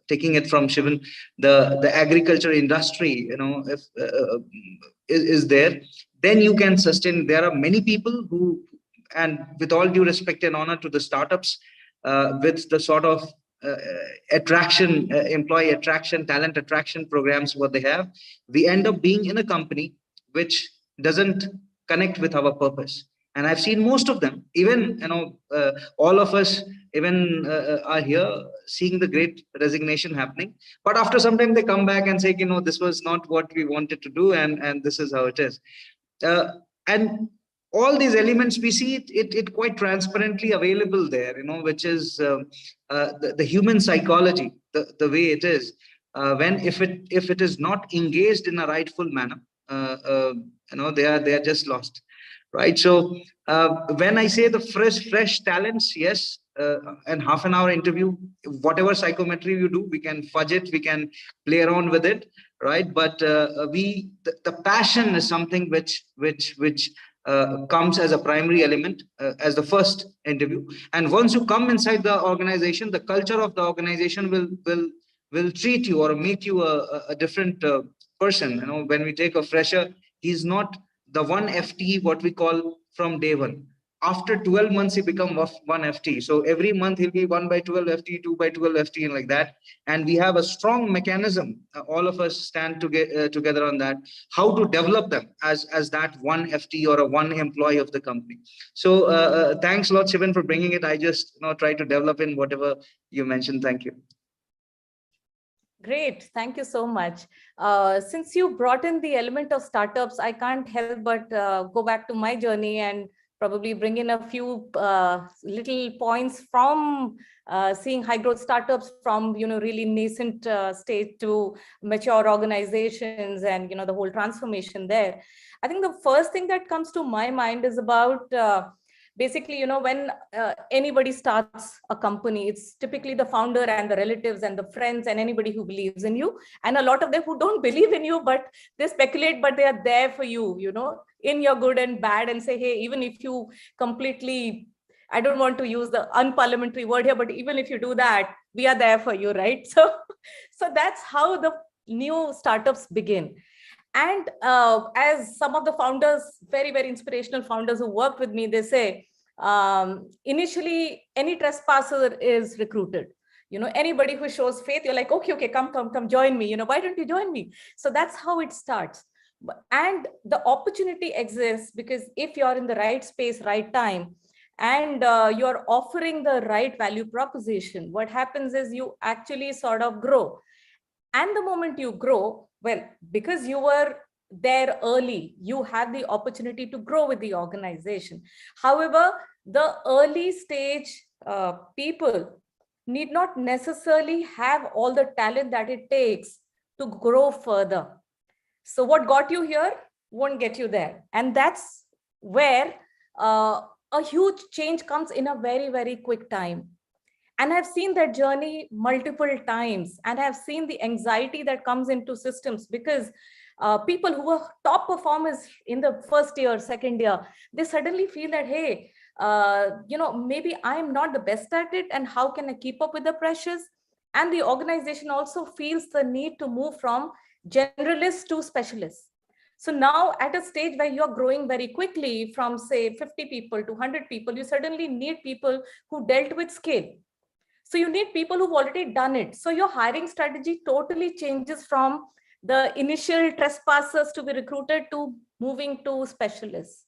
taking it from Shivin, the agriculture industry, if is there, then you can sustain. There are many people who, and with all due respect and honor to the startups, with the sort of attraction, employee attraction, talent attraction programs, what they have, we end up being in a company which doesn't connect with our purpose. And I've seen most of them, even, all of us even are here seeing the great resignation happening. But after some time, they come back and say, this was not what we wanted to do, and this is how it is. And all these elements, we see it quite transparently available there, which is the human psychology, the way it is. When if it is not engaged in a rightful manner, they are just lost, right? So when I say the fresh talents, yes, and half an hour interview, whatever psychometry you do, we can fudge it, we can play around with it, right? But the passion is something which comes as a primary element, as the first interview. And once you come inside the organization, the culture of the organization will treat you or make you a different person. When we take a fresher, he's not the one FT, what we call, from day one. After 12 months, he becomes one FT. So every month he'll be 1/12 FT, 2/12 FT, and like that. And we have a strong mechanism. All of us stand together on that. How to develop them as that one FT or a one employee of the company. So thanks a lot, Shivin, for bringing it. I just try to develop in whatever you mentioned. Thank you. Great. Thank you so much. Since you brought in the element of startups, I can't help but go back to my journey and probably bring in a few little points from seeing high growth startups from, really nascent stage to mature organizations and, the whole transformation there. I think the first thing that comes to my mind is about basically, when anybody starts a company, it's typically the founder and the relatives and the friends and anybody who believes in you. And a lot of them who don't believe in you, but they speculate, but they are there for you, in your good and bad, and say, hey, even if you completely, I don't want to use the unparliamentary word here, but even if you do that, we are there for you, right? So that's how the new startups begin. And as some of the founders, very, very inspirational founders who worked with me, they say, initially, any trespasser is recruited. Anybody who shows faith, you're like, okay, come join me. Why don't you join me? So that's how it starts. And the opportunity exists because if you're in the right space, right time, and you're offering the right value proposition, what happens is you actually sort of grow. And the moment you grow, well, because you were there early, you had the opportunity to grow with the organization. However, the early stage people need not necessarily have all the talent that it takes to grow further. So what got you here won't get you there. And that's where a huge change comes in a very, very quick time. And I've seen that journey multiple times, and I've seen the anxiety that comes into systems because people who were top performers in the first year, second year, they suddenly feel that, hey, maybe I'm not the best at it, and how can I keep up with the pressures? And the organization also feels the need to move from generalists to specialists. So now at a stage where you're growing very quickly from, say, 50 people to 100 people, you suddenly need people who dealt with scale. So you need people who've already done it. So your hiring strategy totally changes from the initial trespassers to be recruited to moving to specialists.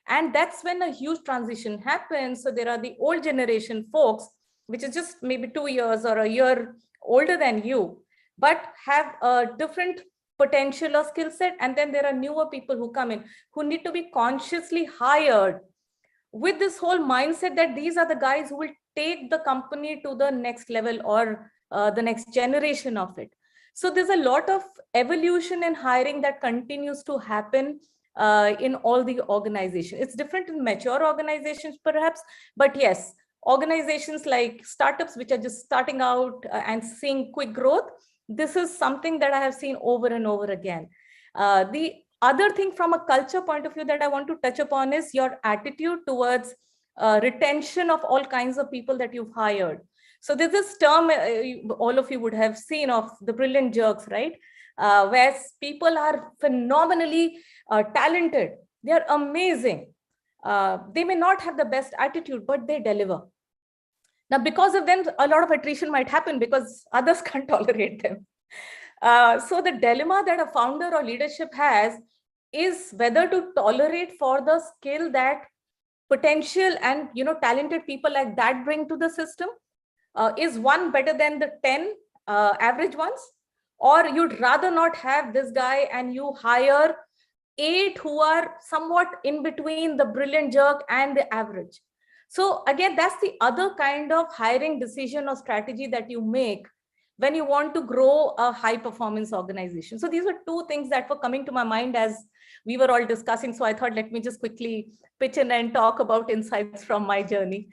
And that's when a huge transition happens. So there are the old generation folks, which is just maybe 2 years or a year older than you, but have a different potential or skill set. And then there are newer people who come in who need to be consciously hired with this whole mindset that these are the guys who will take the company to the next level or the next generation of it. So there's a lot of evolution in hiring that continues to happen in all the organizations. It's different in mature organizations, perhaps, but yes, organizations like startups, which are just starting out and seeing quick growth, this is something that I have seen over and over again. The other thing from a culture point of view that I want to touch upon is your attitude towards retention of all kinds of people that you've hired. So there's this term all of you would have seen of the brilliant jerks, right? Where people are phenomenally talented. They're amazing. They may not have the best attitude, but they deliver. Now, because of them, a lot of attrition might happen because others can't tolerate them. So the dilemma that a founder or leadership has is whether to tolerate for the skill that potential and talented people like that bring to the system. Is one better than the 10 average ones? Or you'd rather not have this guy and you hire 8 who are somewhat in between the brilliant jerk and the average. So again, that's the other kind of hiring decision or strategy that you make when you want to grow a high performance organization. So these are two things that were coming to my mind as we were all discussing. So I thought, let me just quickly pitch in and talk about insights from my journey.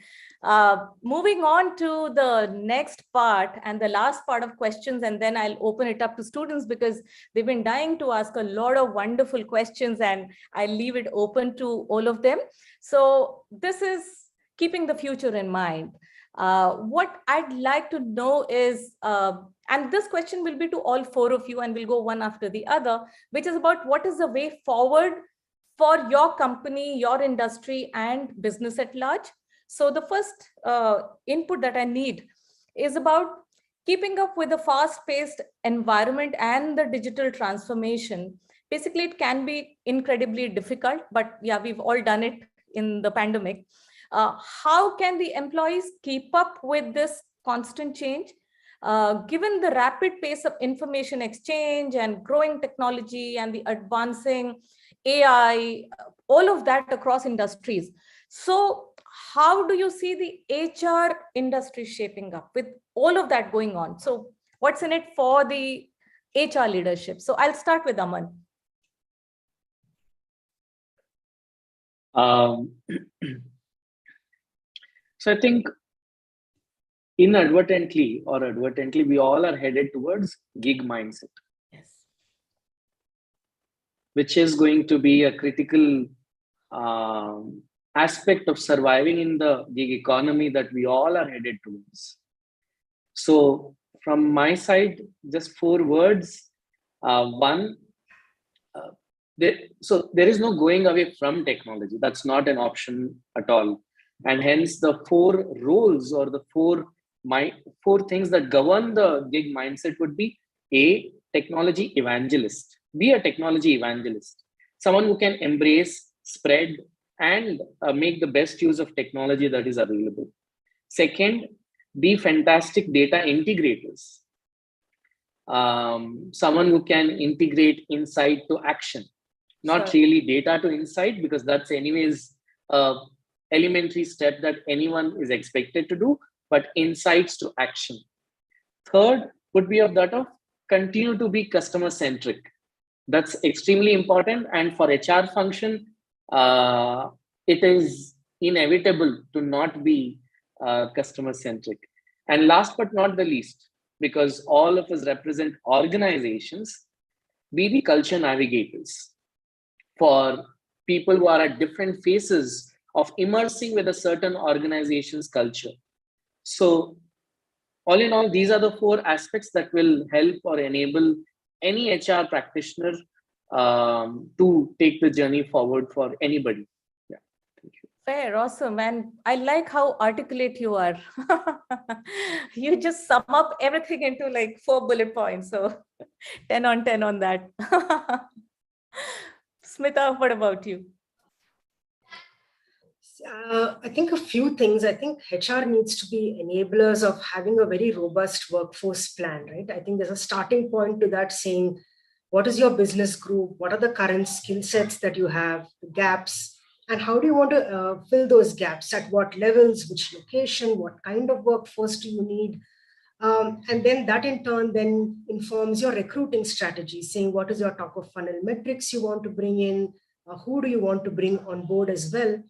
Moving on to the next part and the last part of questions, and then I'll open it up to students because they've been dying to ask a lot of wonderful questions and I'll leave it open to all of them. So this is keeping the future in mind. What I'd like to know is, and this question will be to all 4 of you and we'll go one after the other, which is about what is the way forward for your company, your industry and business at large. So the first input that I need is about keeping up with the fast-paced environment and the digital transformation. Basically, it can be incredibly difficult, but yeah, we've all done it in the pandemic. How can the employees keep up with this constant change? Given the rapid pace of information exchange and growing technology and the advancing AI, all of that across industries. So how do you see the HR industry shaping up with all of that going on? So what's in it for the HR leadership? So I'll start with Aman. So I think inadvertently or advertently, we all are headed towards gig mindset. Yes. Which is going to be a critical aspect of surviving in the gig economy that we all are headed towards. So from my side, just 4 words. One, so there is no going away from technology. That's not an option at all. And hence the 4 roles or the 4 things that govern the gig mindset would be: A, technology evangelist. Be a technology evangelist. Someone who can embrace, spread, and make the best use of technology that is available. Second, be fantastic data integrators. Someone who can integrate insight to action. Not really data to insight, because that's anyways elementary step that anyone is expected to do, but insights to action. Third would be of that of continue to be customer centric. That's extremely important. And for HR function, it is inevitable to not be customer centric. And last but not the least, because all of us represent organizations, be the culture navigators for people who are at different phases of immersing with a certain organization's culture. So all in all, these are the 4 aspects that will help or enable any HR practitioner to take the journey forward for anybody. Yeah, thank you. Fair, awesome. And I like how articulate you are. You just sum up everything into like 4 bullet points. So 10 on 10 on that. Smitha, what about you? I think a few things. I think HR needs to be enablers of having a very robust workforce plan, right? I think there's a starting point to that, saying, what is your business group? What are the current skill sets that you have, the gaps, and how do you want to fill those gaps? At what levels, which location, what kind of workforce do you need? And then that in turn then informs your recruiting strategy, saying what is your top of funnel metrics you want to bring in, who do you want to bring on board as well.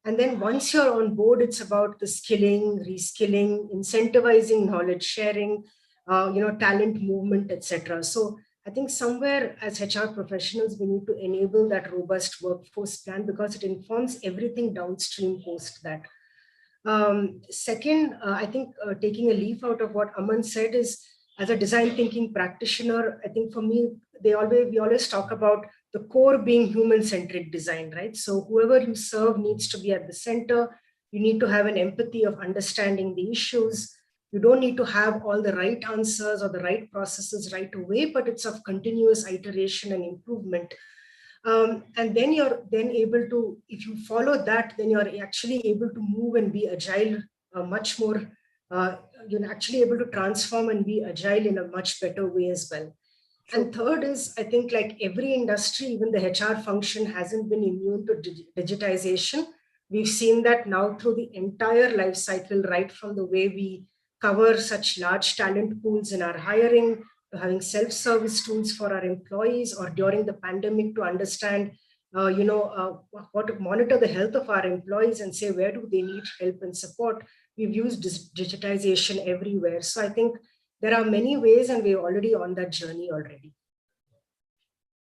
And then once you're on board, it's about the skilling, reskilling, incentivizing knowledge sharing, talent movement, etc. So I think somewhere as HR professionals, we need to enable that robust workforce plan because it informs everything downstream post that. Second, I think taking a leaf out of what Aman said is, as a design thinking practitioner, I think for me, we always talk about the core being human-centric design, right? So whoever you serve needs to be at the center. You need to have an empathy of understanding the issues. You don't need to have all the right answers or the right processes right away, but it's of continuous iteration and improvement. And then you're then able to, if you follow that, then you're actually able to move and be agile much more. You're actually able to transform and be agile in a much better way as well. True. And third is, I think like every industry, even the HR function hasn't been immune to digitization. We've seen that now through the entire life cycle, right from the way we cover such large talent pools in our hiring, to having self-service tools for our employees, or during the pandemic to understand, what to monitor the health of our employees and say, where do they need help and support? We've used digitization everywhere. So I think there are many ways and we're already on that journey already.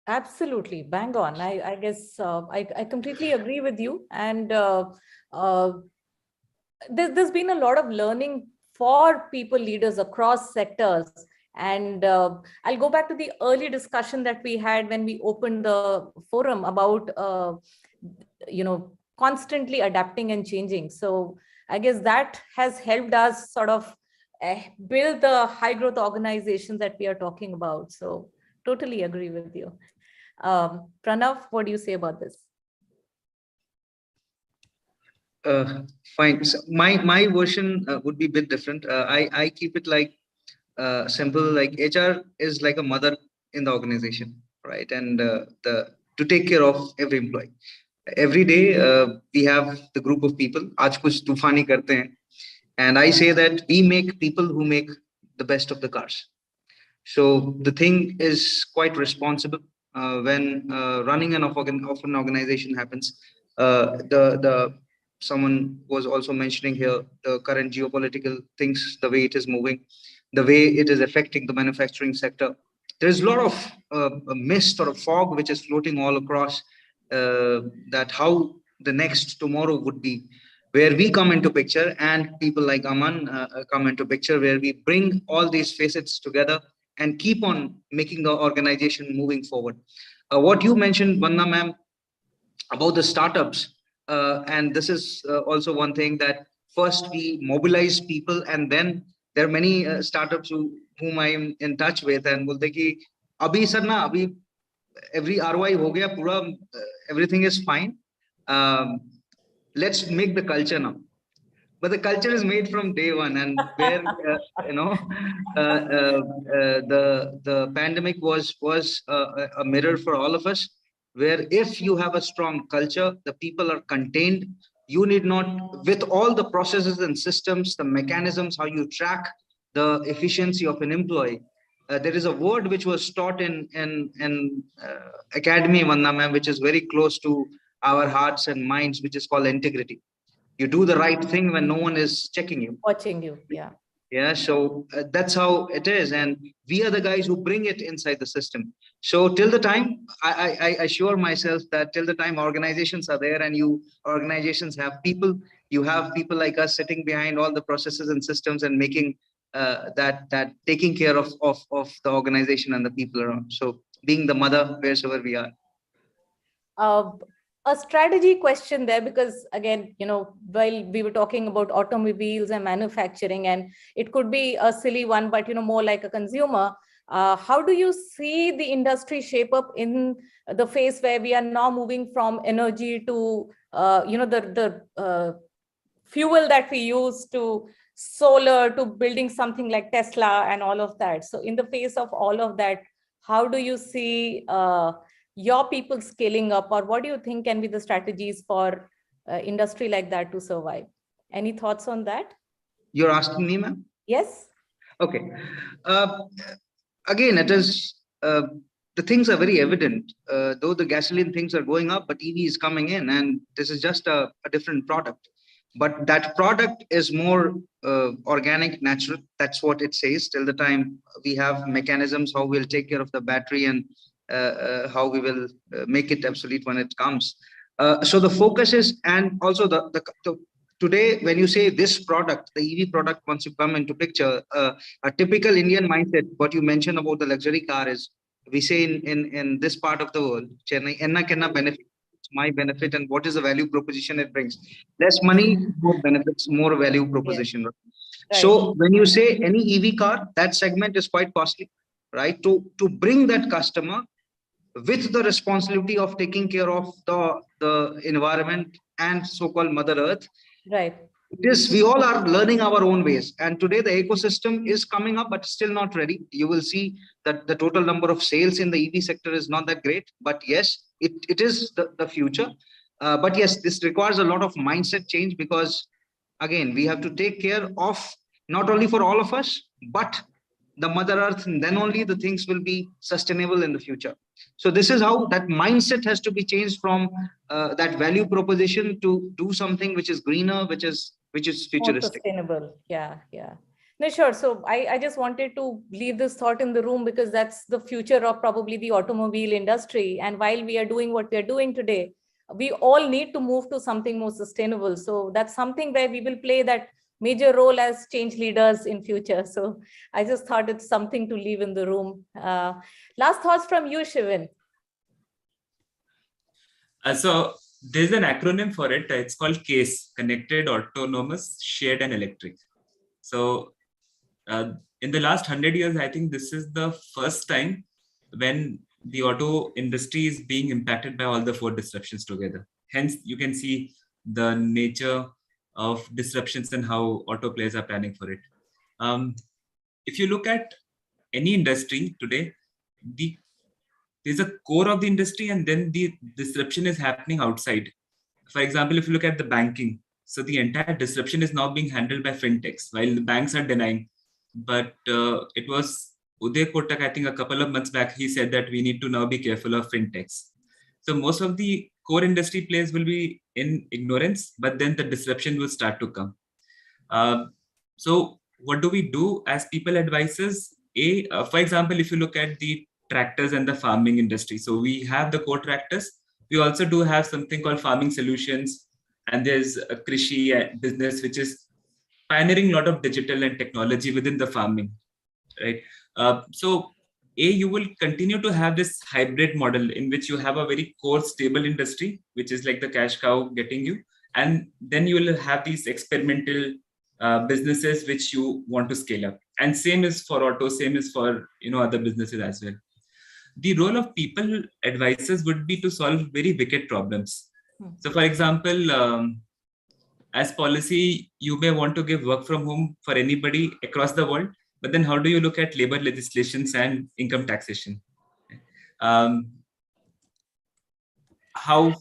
Absolutely, bang on. I guess I completely agree with you. And there's been a lot of learning for people leaders across sectors. And I'll go back to the early discussion that we had when we opened the forum about, constantly adapting and changing. So I guess that has helped us sort of build the high growth organizations that we are talking about. So totally agree with you. Pranav, what do you say about this? Fine. So my version would be a bit different. I keep it like simple. Like HR is like a mother in the organization, right? And to take care of every employee. Every day we have the group of people. Aaj kuch tufani karte hain. And I say that we make people who make the best of the cars. So the thing is quite responsible when running of an organization happens. Someone was also mentioning here the current geopolitical things, the way it is moving, the way it is affecting the manufacturing sector. There is a lot of a mist or a fog which is floating all across that how the next tomorrow would be, where we come into picture and people like Aman come into picture, where we bring all these facets together and keep on making the organization moving forward. What you mentioned, Vandana ma'am, about the startups, and this is also one thing that first we mobilize people, and then there are many startups whom I am in touch with, and bolte ki abhi sir na abhi every ROI ho gaya pura, everything is fine. Let's make the culture now. But the culture is made from day one, and where the pandemic was a mirror for all of us. Where if you have a strong culture, the people are contained. You need not, with all the processes and systems, the mechanisms, how you track the efficiency of an employee. There is a word which was taught in academy, Vandana ma'am, which is very close to our hearts and minds, which is called integrity. You do the right thing when no one is checking you, watching you. Yeah, so that's how it is, and we are the guys who bring it inside the system. So till the time, I assure myself that till the time organizations are there and organizations have people, you have people like us sitting behind all the processes and systems and making that taking care of the organization and the people around. So being the mother wherever we are. A strategy question there, because again, while we were talking about automobiles and manufacturing, and it could be a silly one, but more like a consumer, how do you see the industry shape up in the phase where we are now moving from energy to the fuel that we use, to solar, to building something like Tesla and all of that? So in the face of all of that, how do you see your people scaling up, or what do you think can be the strategies for industry like that to survive? Any thoughts on that? You're asking me, ma'am? Yes. Okay. Again, it is the things are very evident. Though the gasoline things are going up, but EV is coming in, and this is just a different product. But that product is more organic, natural. That's what it says. Till the time we have mechanisms, how we'll take care of the battery and how we will make it obsolete when it comes. So the focus is, and also the today, when you say this product, the EV product, once you come into picture, a typical Indian mindset, what you mentioned about the luxury car is, we say in this part of the world, Chennai, enna kenna benefit, it's my benefit, and what is the value proposition it brings? Less money, more benefits, more value proposition. Right. So when you say any EV car, that segment is quite costly, right? To bring that customer with the responsibility of taking care of the environment and so-called Mother Earth. Right. It is, we all are learning our own ways. And today the ecosystem is coming up, but still not ready. You will see that the total number of sales in the EV sector is not that great. But yes, it is the future. But yes, this requires a lot of mindset change, because again, we have to take care of not only for all of us, but the Mother Earth, and then only the things will be sustainable in the future. So this is how that mindset has to be changed from that value proposition to do something which is greener, which is futuristic. More sustainable. Yeah. No, sure. So I just wanted to leave this thought in the room, because that's the future of probably the automobile industry. And while we are doing what we are doing today, we all need to move to something more sustainable. So that's something where we will play that major role as change leaders in future. So I just thought it's something to leave in the room. Last thoughts from you, Shivin. So there's an acronym for it. It's called CASE, Connected, Autonomous, Shared and Electric. So in the last 100 years, I think this is the first time when the auto industry is being impacted by all the 4 disruptions together. Hence, you can see the nature of disruptions and how auto players are planning for it. If you look at any industry today, there's a core of the industry, and then the disruption is happening outside. For example, if you look at the banking, so the entire disruption is now being handled by fintechs, while the banks are denying. But it was Uday Kotak, I think a couple of months back, he said that we need to now be careful of fintechs. So most of the core industry players will be in ignorance, but then the disruption will start to come. So what do we do as people advisors? For example, if you look at the tractors and the farming industry, so we have the core tractors. We also do have something called farming solutions, and there's a Krishi business which is pioneering a lot of digital and technology within the farming, right? So you will continue to have this hybrid model in which you have a very core stable industry, which is like the cash cow getting you. And then you will have these experimental businesses which you want to scale up. And same is for auto, same is for other businesses as well. The role of people advisors would be to solve very wicked problems. So for example, as policy, you may want to give work from home for anybody across the world. But then how do you look at labor legislations and income taxation? How,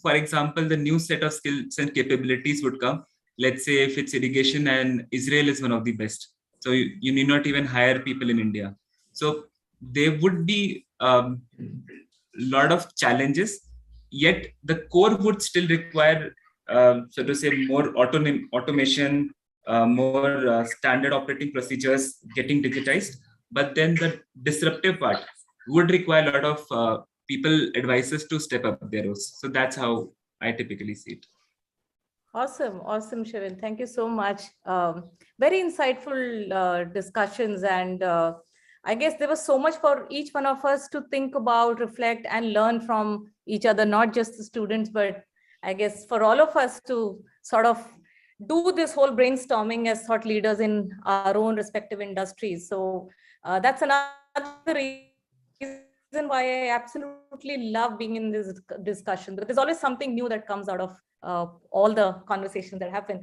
for example, the new set of skills and capabilities would come. Let's say if it's irrigation and Israel is one of the best. So you need not even hire people in India. So there would be a lot of challenges, yet the core would still require, so to say, more automation, more standard operating procedures getting digitized. But then the disruptive part would require a lot of people advisors to step up their roles. So that's how I typically see it. Awesome, Shivin. Thank you so much. Very insightful discussions, and I guess there was so much for each one of us to think about, reflect, and learn from each other, not just the students, but I guess for all of us to sort of do this whole brainstorming as thought leaders in our own respective industries. So that's another reason why I absolutely love being in this discussion, because there's always something new that comes out of all the conversations that happen.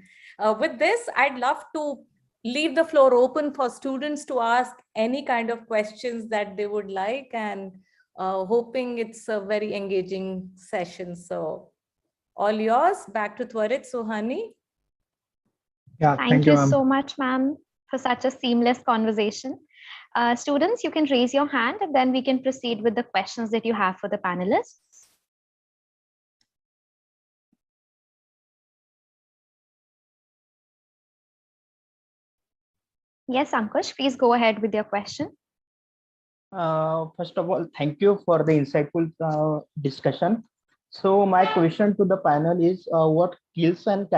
With this, I'd love to leave the floor open for students to ask any kind of questions that they would like, and hoping it's a very engaging session. So all yours. Back to Twarit, Suhani. Yeah, thank you ma'am. so much, ma'am, for such a seamless conversation. Students, you can raise your hand and then we can proceed with the questions that you have for the panelists. Yes, Ankush, please go ahead with your question. First of all, thank you for the insightful discussion. So my question to the panel is, what skills and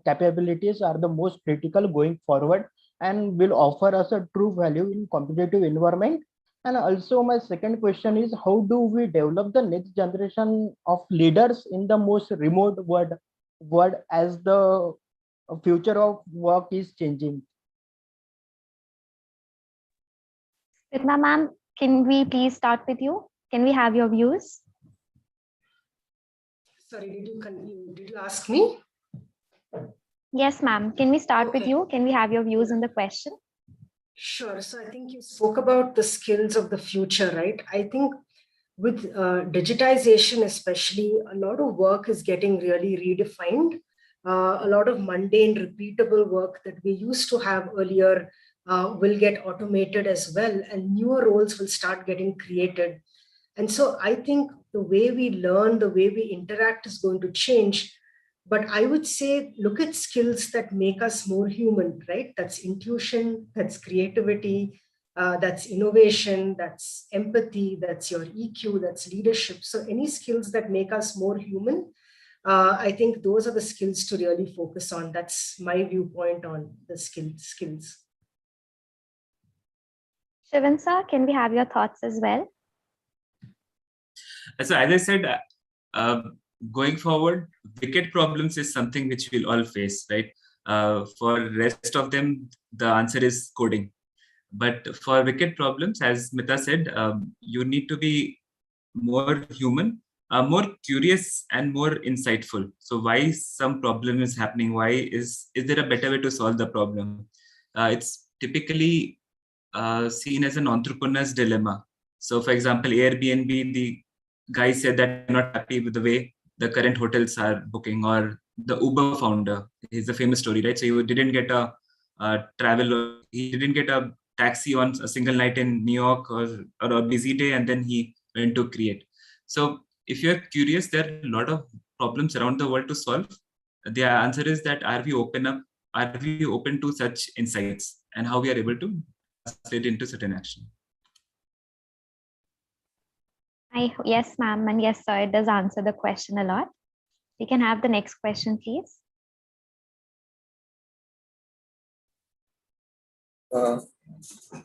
capabilities are the most critical going forward and will offer us a true value in competitive environment? And also my second question is, how do we develop the next generation of leaders in the most remote world as the future of work is changing? Smitha ma'am, can we please start with you? Can we have your views? Sorry, did you ask me? Yes, ma'am. Can we start with you? Can we have your views on the question? Sure. So I think you spoke about the skills of the future, right? I think with digitization, especially, a lot of work is getting really redefined. A lot of mundane, repeatable work that we used to have earlier will get automated as well, and newer roles will start getting created. And so I think the way we learn, the way we interact is going to change. But I would say, look at skills that make us more human, right? That's intuition, that's creativity, that's innovation, that's empathy, that's your EQ, that's leadership. So any skills that make us more human, I think those are the skills to really focus on. That's my viewpoint on the skills. Shivin sir, can we have your thoughts as well? So as I said, going forward, wicked problems is something which we'll all face, right? For rest of them, the answer is coding. But for wicked problems, as Smitha said, you need to be more human, more curious and more insightful. So why some problem is happening? Why is there a better way to solve the problem? It's typically seen as an entrepreneur's dilemma. So for example, Airbnb, the guy said that they're not happy with the way the current hotels are booking, or the Uber founder is a famous story, right? So he didn't get a he didn't get a taxi on a single night in New York or a busy day, and then he went to create. So if you're curious, there are a lot of problems around the world to solve. The answer is that are we open to such insights, and how we are able to translate into certain action? Yes, ma'am, and yes, sir, it does answer the question a lot. We can have the next question, please.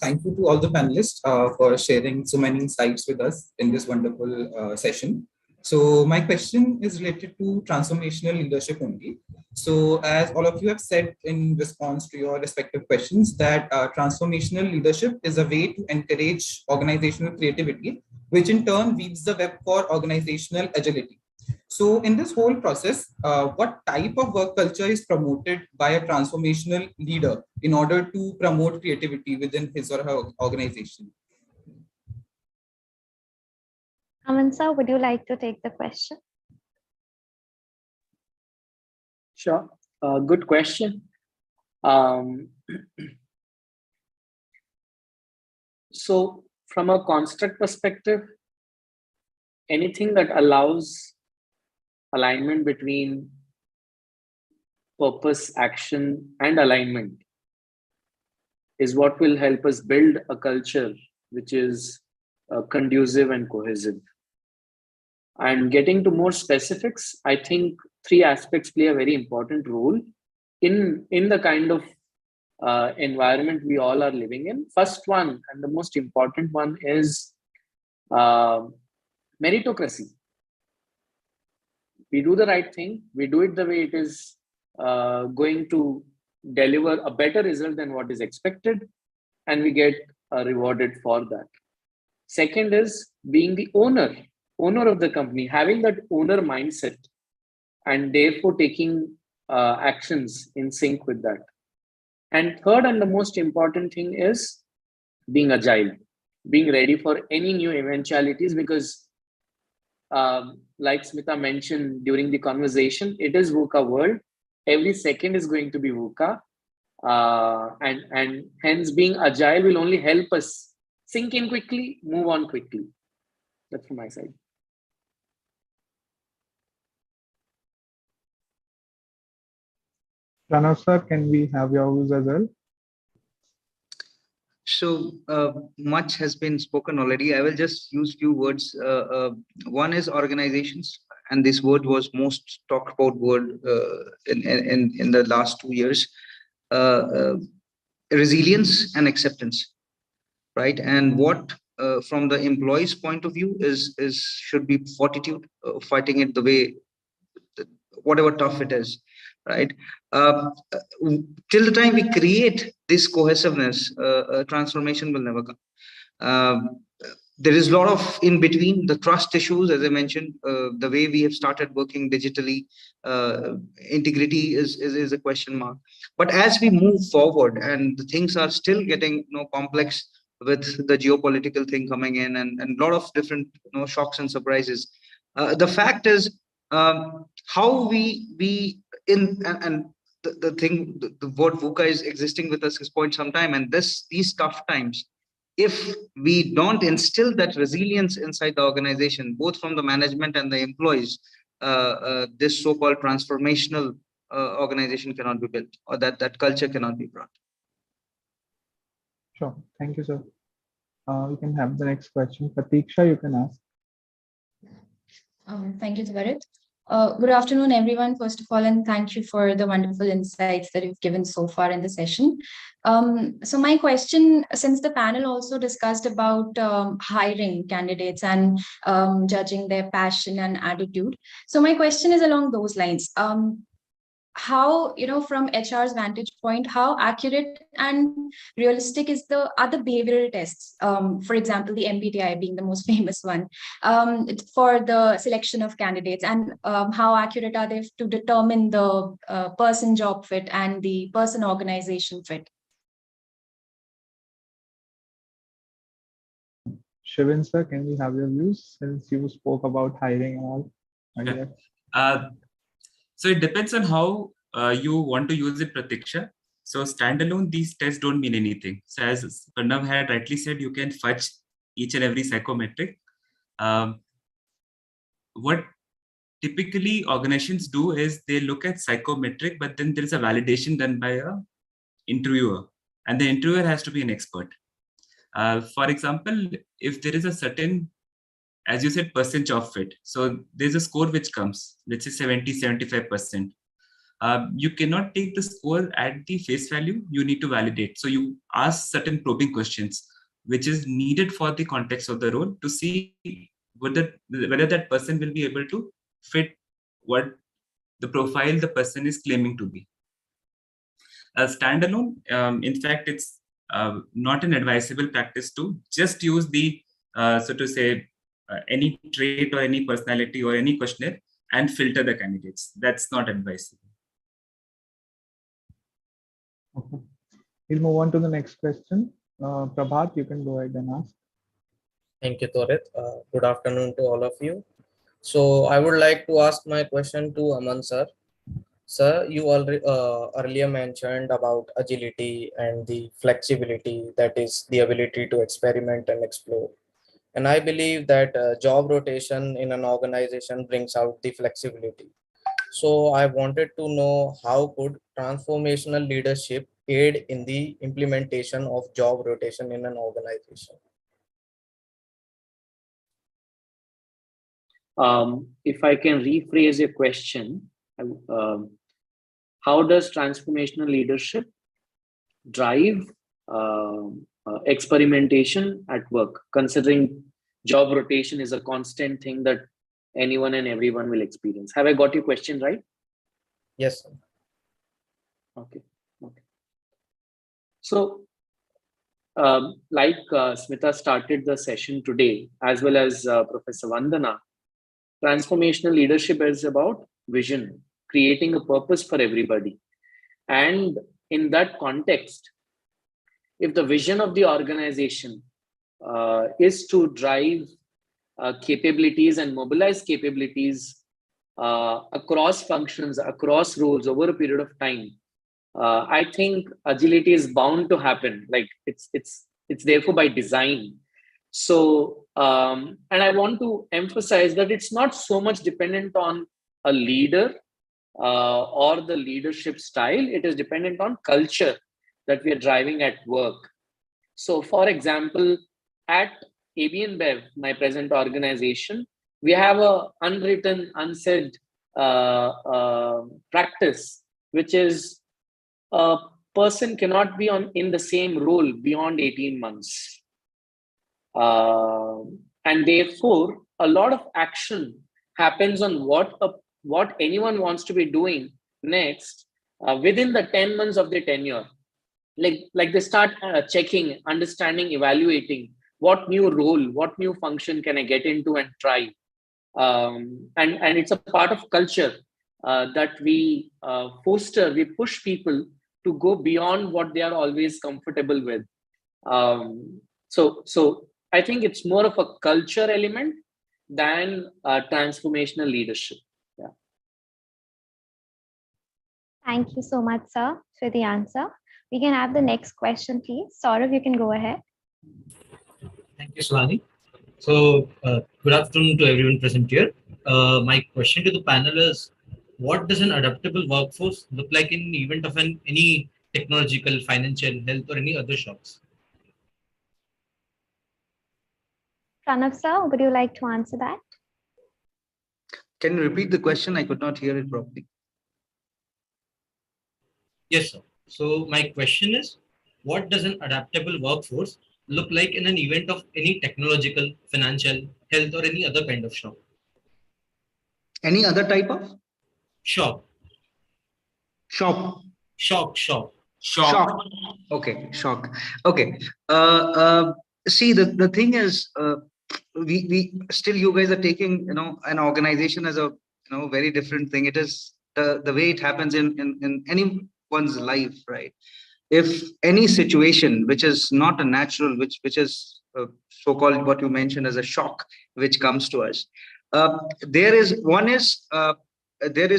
Thank you to all the panelists for sharing so many insights with us in this wonderful session. So my question is related to transformational leadership only. So as all of you have said in response to your respective questions, that transformational leadership is a way to encourage organizational creativity, which in turn weaves the web for organizational agility. So in this whole process, what type of work culture is promoted by a transformational leader in order to promote creativity within his or her organization? Aman sir, would you like to take the question? Sure. Good question. So from a construct perspective, anything that allows alignment between purpose, action, and alignment is what will help us build a culture which is conducive and cohesive. And getting to more specifics, I think three aspects play a very important role in the kind of environment we all are living in. First one, and the most important one, is meritocracy. We do the right thing, we do it the way it is going to deliver a better result than what is expected, and we get rewarded for that. Second is being the owner of the company, having that owner mindset, and therefore taking actions in sync with that. And third, and the most important thing, is being agile, being ready for any new eventualities, because like Smitha mentioned during the conversation, it is VUCA world. Every second is going to be VUCA. and hence being agile will only help us sink in quickly, move on quickly. That's from my side. Pranav sir, can we have your views as well? So much has been spoken already. I will just use few words. One is organizations, and this word was most talked about word in the last 2 years. Resilience and acceptance, right? And what from the employee's point of view is should be fortitude, fighting it the way, whatever tough it is, right? Till the time we create this cohesiveness, transformation will never come. There is a lot of in between, the trust issues, as I mentioned, the way we have started working digitally, integrity is a question mark. But as we move forward and the things are still getting complex with the geopolitical thing coming in and a lot of different shocks and surprises, the fact is how we in and the thing, the word VUCA is existing with us is quite some time, and these tough times, if we don't instill that resilience inside the organization, both from the management and the employees, this so-called transformational organization cannot be built, or that culture cannot be brought. Sure. Thank you, sir. We can have the next question. Pratiksha, you can ask. Thank you, Thakur. Good afternoon, everyone, first of all, and thank you for the wonderful insights that you've given so far in the session. So my question, since the panel also discussed about hiring candidates and judging their passion and attitude, so my question is along those lines. How, from HR's vantage point, how accurate and realistic are the behavioral tests? For example, the MBTI being the most famous one, for the selection of candidates, and how accurate are they to determine the person job fit and the person organization fit? Shivin sir, can we have your views since you spoke about hiring and all? Yeah. So it depends on how you want to use it, Pratiksha. So standalone, these tests don't mean anything. So as Pranav had rightly said, you can fudge each and every psychometric. What typically organizations do is they look at psychometric, but then there is a validation done by an interviewer, and the interviewer has to be an expert. For example, if there is a certain, as you said, percentage of fit. So there's a score which comes, let's say 70-75%. You cannot take the score at the face value. You need to validate. So you ask certain probing questions, which is needed for the context of the role to see whether that person will be able to fit what the profile the person is claiming to be. Standalone, in fact, it's not an advisable practice to just use the, so to say, any trait or any personality or any questionnaire and filter the candidates. That's not advisable. Okay. We'll move on to the next question. Prabhat, you can go ahead and ask. Thank you, Thorit. Good afternoon to all of you. So I would like to ask my question to Aman sir. Sir, you already earlier mentioned about agility and the flexibility, that is the ability to experiment and explore. And I believe that job rotation in an organization brings out the flexibility. So I wanted to know, how could transformational leadership aid in the implementation of job rotation in an organization? If I can rephrase your question, how does transformational leadership drive experimentation at work, considering job rotation is a constant thing that anyone and everyone will experience? Have I got your question right? Yes, sir. Okay. So, like Smitha started the session today, as well as Professor Vandana, transformational leadership is about vision, creating a purpose for everybody. And in that context, if the vision of the organization is to drive capabilities and mobilize capabilities across functions, across roles over a period of time, I think agility is bound to happen. Like it's therefore by design. So, and I want to emphasize that it's not so much dependent on a leader or the leadership style. It is dependent on culture that we are driving at work. So, for example, at AB InBev, my present organization, we have a unwritten, unsaid practice, which is a person cannot be in the same role beyond 18 months. And therefore, a lot of action happens on what anyone wants to be doing next within the 10 months of their tenure. Like they start checking, understanding, evaluating what new role, what new function can I get into and try. And it's a part of culture that we foster, we push people to go beyond what they are always comfortable with. So I think it's more of a culture element than transformational leadership. Yeah. Thank you so much, sir, for the answer. We can have the next question, please. Saurav, you can go ahead. Thank you, Swani. So, good afternoon to everyone present here. My question to the panel is, what does an adaptable workforce look like in the event of any technological, financial, health, or any other shocks? Pranav, sir, would you like to answer that? Can you repeat the question? I could not hear it properly. Yes, sir. So my question is, what does an adaptable workforce look like in an event of any technological, financial, health, or any other kind of shock? Any other type of? Shock. Shock. Shock. Okay, shock. Okay. See, the thing is, we still, you guys are taking, an organization as a, very different thing. It is the way it happens in anyone's life, right? If any situation which is not a natural, which is so-called what you mentioned as a shock, which comes to us, there is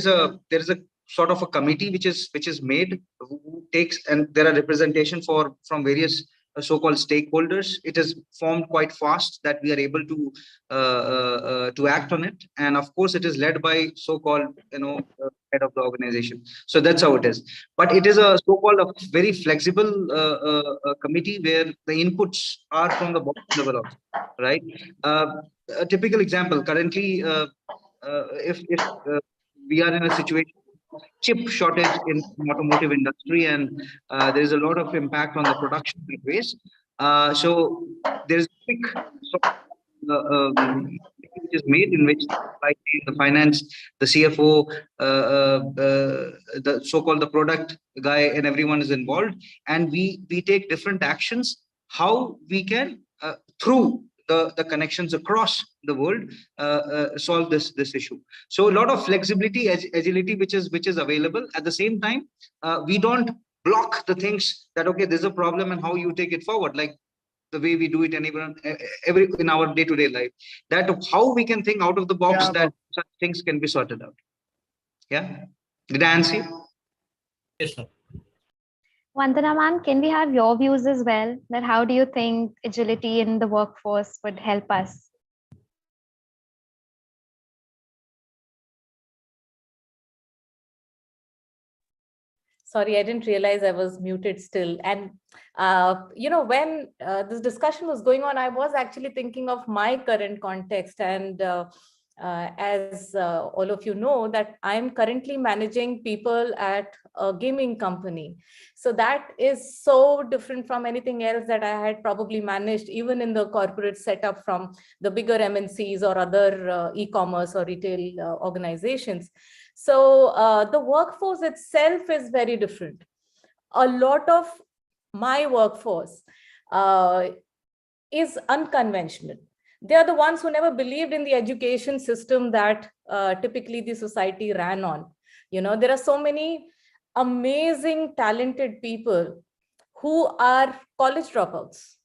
a sort of a committee which is made, who takes, and there are representation from various so-called stakeholders. It is formed quite fast that we are able to act on it, and of course it is led by so-called head of the organization. So that's how it is. But it is a so-called a very flexible committee where the inputs are from the bottom level also, right? A typical example currently, if we are in a situation, chip shortage in automotive industry, and there is a lot of impact on the production ways. So there is a quick which is made, in which the finance, the CFO, the so-called the product guy, and everyone is involved, and we take different actions how we can through the connections across the world solve this issue. So a lot of flexibility, agility which is available. At the same time, we don't block the things that, okay, there's a problem and how you take it forward, like the way we do it every in our day-to-day life, that how we can think out of the box, that such things can be sorted out. Yeah, did I answer you? Yes, sir. Vandana ma'am, can we have your views as well? That how do you think agility in the workforce would help us? Sorry, I didn't realize I was muted still. And, when this discussion was going on, I was actually thinking of my current context. And as all of you know, that I'm currently managing people at a gaming company. So that is so different from anything else that I had probably managed, even in the corporate setup from the bigger MNCs or other e-commerce or retail organizations. So the workforce itself is very different. A lot of my workforce is unconventional. They are the ones who never believed in the education system that typically the society ran on. There are so many amazing, talented people who are college dropouts,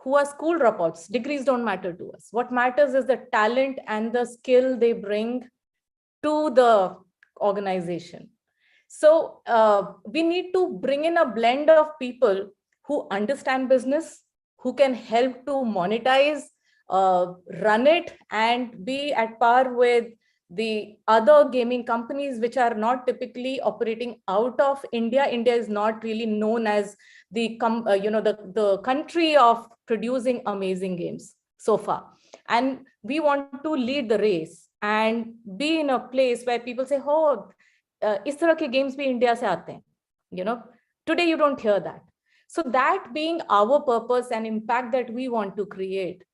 who are school dropouts. Degrees don't matter to us. What matters is the talent and the skill they bring to the organization. So we need to bring in a blend of people who understand business, who can help to monetize, run it, and be at par with the other gaming companies which are not typically operating out of India. India is not really known as the the country of producing amazing games so far. And we want to lead the race and be in a place where people say, oh, is tarah ke games bhi India se aate hain. Today you don't hear that. So that being our purpose and impact that we want to create,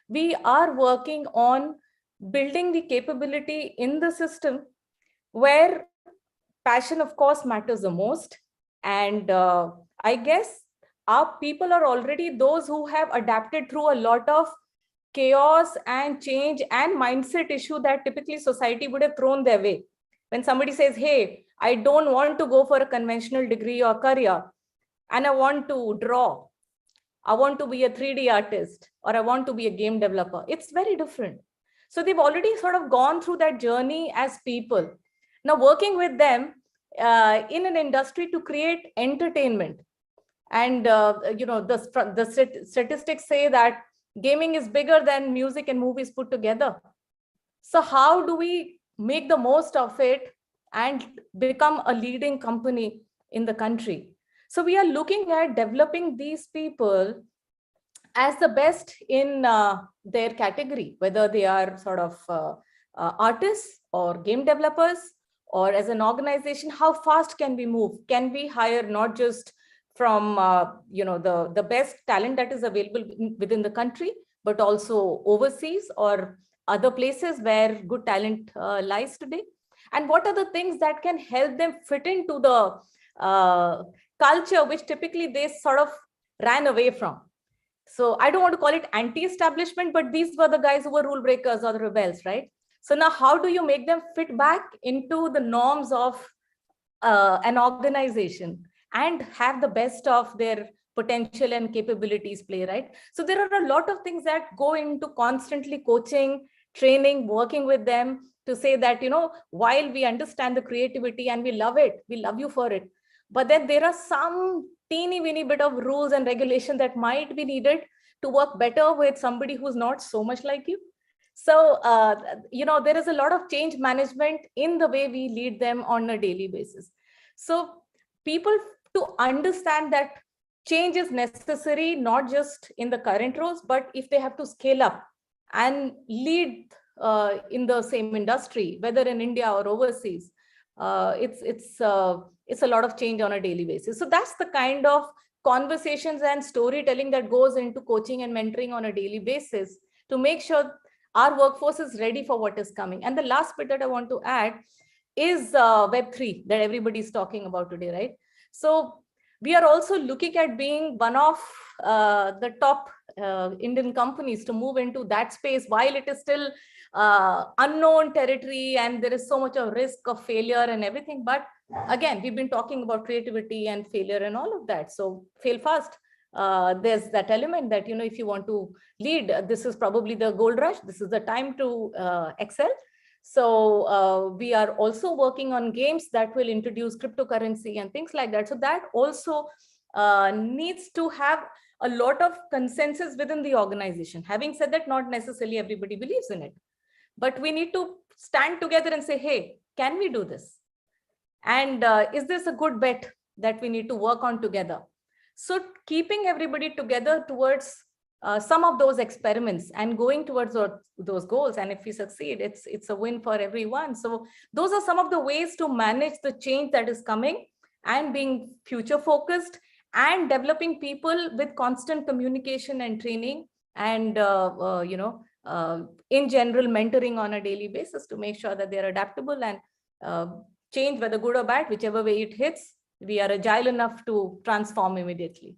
we are working on building the capability in the system where passion, of course, matters the most. And I guess our people are already those who have adapted through a lot of chaos and change and mindset issue that typically society would have thrown their way. When somebody says, hey, I don't want to go for a conventional degree or career, and I want to draw, I want to be a 3D artist, or I want to be a game developer, it's very different. So they've already sort of gone through that journey as people. Now working with them in an industry to create entertainment. And the statistics say that gaming is bigger than music and movies put together. So how do we make the most of it and become a leading company in the country? So we are looking at developing these people as the best in their category, whether they are sort of artists or game developers, or as an organization, how fast can we move? Can we hire not just from the best talent that is available within the country, but also overseas or other places where good talent lies today? And what are the things that can help them fit into the culture which typically they sort of ran away from? So I don't want to call it anti-establishment, but these were the guys who were rule breakers or the rebels, right? So now how do you make them fit back into the norms of an organization and have the best of their potential and capabilities play, right? So there are a lot of things that go into constantly coaching, training, working with them to say that, while we understand the creativity and we love it, we love you for it, but then there are some teeny weeny bit of rules and regulation that might be needed to work better with somebody who's not so much like you. So, there is a lot of change management in the way we lead them on a daily basis. So people to understand that change is necessary, not just in the current roles, but if they have to scale up and lead in the same industry, whether in India or overseas, it's a lot of change on a daily basis. So that's the kind of conversations and storytelling that goes into coaching and mentoring on a daily basis to make sure our workforce is ready for what is coming. And the last bit that I want to add is Web3 that everybody's talking about today, right? So we are also looking at being one of the top Indian companies to move into that space while it is still unknown territory and there is so much of risk of failure and everything. But again, we've been talking about creativity and failure and all of that. So fail fast. There's that element that, if you want to lead, this is probably the gold rush. This is the time to excel. So we are also working on games that will introduce cryptocurrency and things like that. So that also needs to have a lot of consensus within the organization. Having said that, not necessarily everybody believes in it, but we need to stand together and say, hey, can we do this? And is this a good bet that we need to work on together? So keeping everybody together towards some of those experiments and going towards those goals. And if we succeed, it's a win for everyone. So those are some of the ways to manage the change that is coming and being future focused and developing people with constant communication and training and, in general, mentoring on a daily basis to make sure that they're adaptable and change, whether good or bad, whichever way it hits, we are agile enough to transform immediately.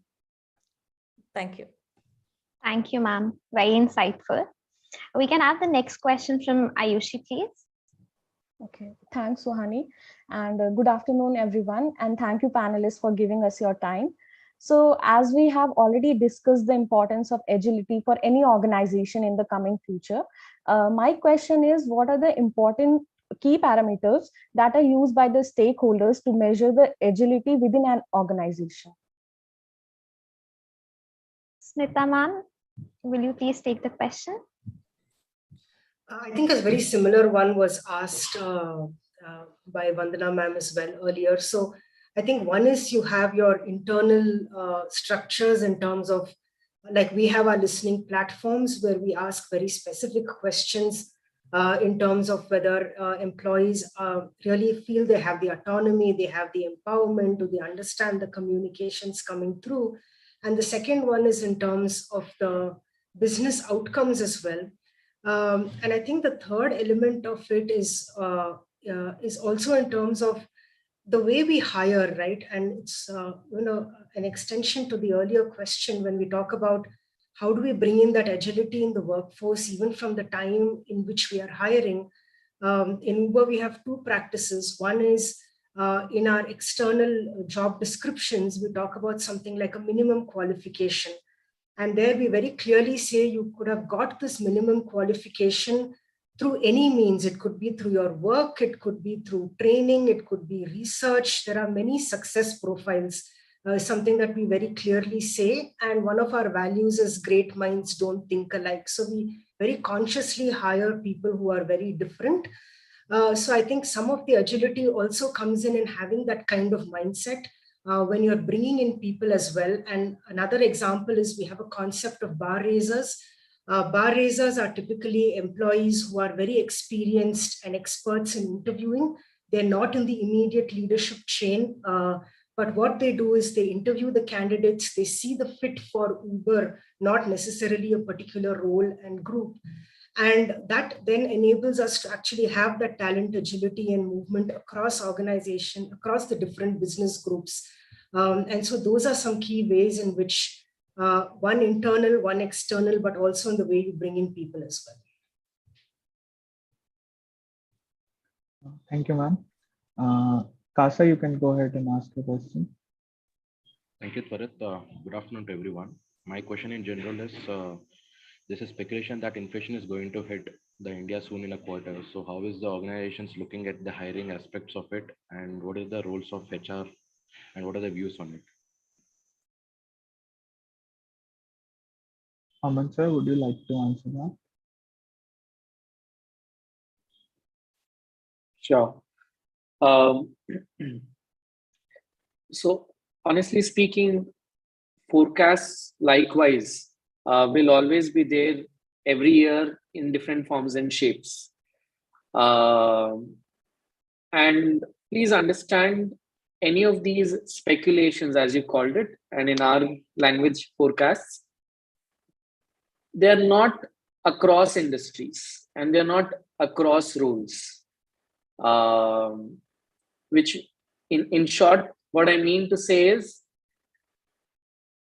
Thank you. Thank you, ma'am. Very insightful. We can have the next question from Ayushi, please. Okay, thanks, Suhani. And good afternoon, everyone. And thank you, panelists, for giving us your time. So as we have already discussed the importance of agility for any organization in the coming future, my question is, what are the important key parameters that are used by the stakeholders to measure the agility within an organization? Smitha ma'am, will you please take the question? I think a very similar one was asked by Vandana ma'am as well earlier. So I think one is you have your internal structures in terms of, like we have our listening platforms where we ask very specific questions in terms of whether employees really feel they have the autonomy, they have the empowerment, do they understand the communications coming through. And the second one is in terms of the business outcomes as well. And I think the third element of it is also in terms of the way we hire, right? And it's an extension to the earlier question when we talk about how do we bring in that agility in the workforce, even from the time in which we are hiring. In Uber, we have two practices. One is in our external job descriptions, we talk about something like a minimum qualification. And there we very clearly say you could have got this minimum qualification through any means. It could be through your work, it could be through training, it could be research. There are many success profiles, something that we very clearly say. And one of our values is great minds don't think alike. So we very consciously hire people who are very different. So I think some of the agility also comes in having that kind of mindset when you're bringing in people as well. And another example is we have a concept of bar raisers. Bar raisers are typically employees who are very experienced and experts in interviewing. They're not in the immediate leadership chain, but what they do is they interview the candidates, they see the fit for Uber, not necessarily a particular role and group. And that then enables us to actually have that talent agility and movement across organization, across the different business groups. And so those are some key ways in which one internal, one external, but also in the way you bring in people as well. Thank you, ma'am. Kasa, you can go ahead and ask your question. Thank you, Thakur. Good afternoon to everyone. My question in general is, this is speculation that inflation is going to hit the India soon in a quarter. So how is the organizations looking at the hiring aspects of it, and what is the roles of HR and what are the views on it? Aman sir, would you like to answer that? Sure. So honestly speaking, forecasts likewise will always be there every year in different forms and shapes. And please understand, any of these speculations, as you called it, and in our language, forecasts, they are not across industries and they're not across roles. Which in short, what I mean to say is,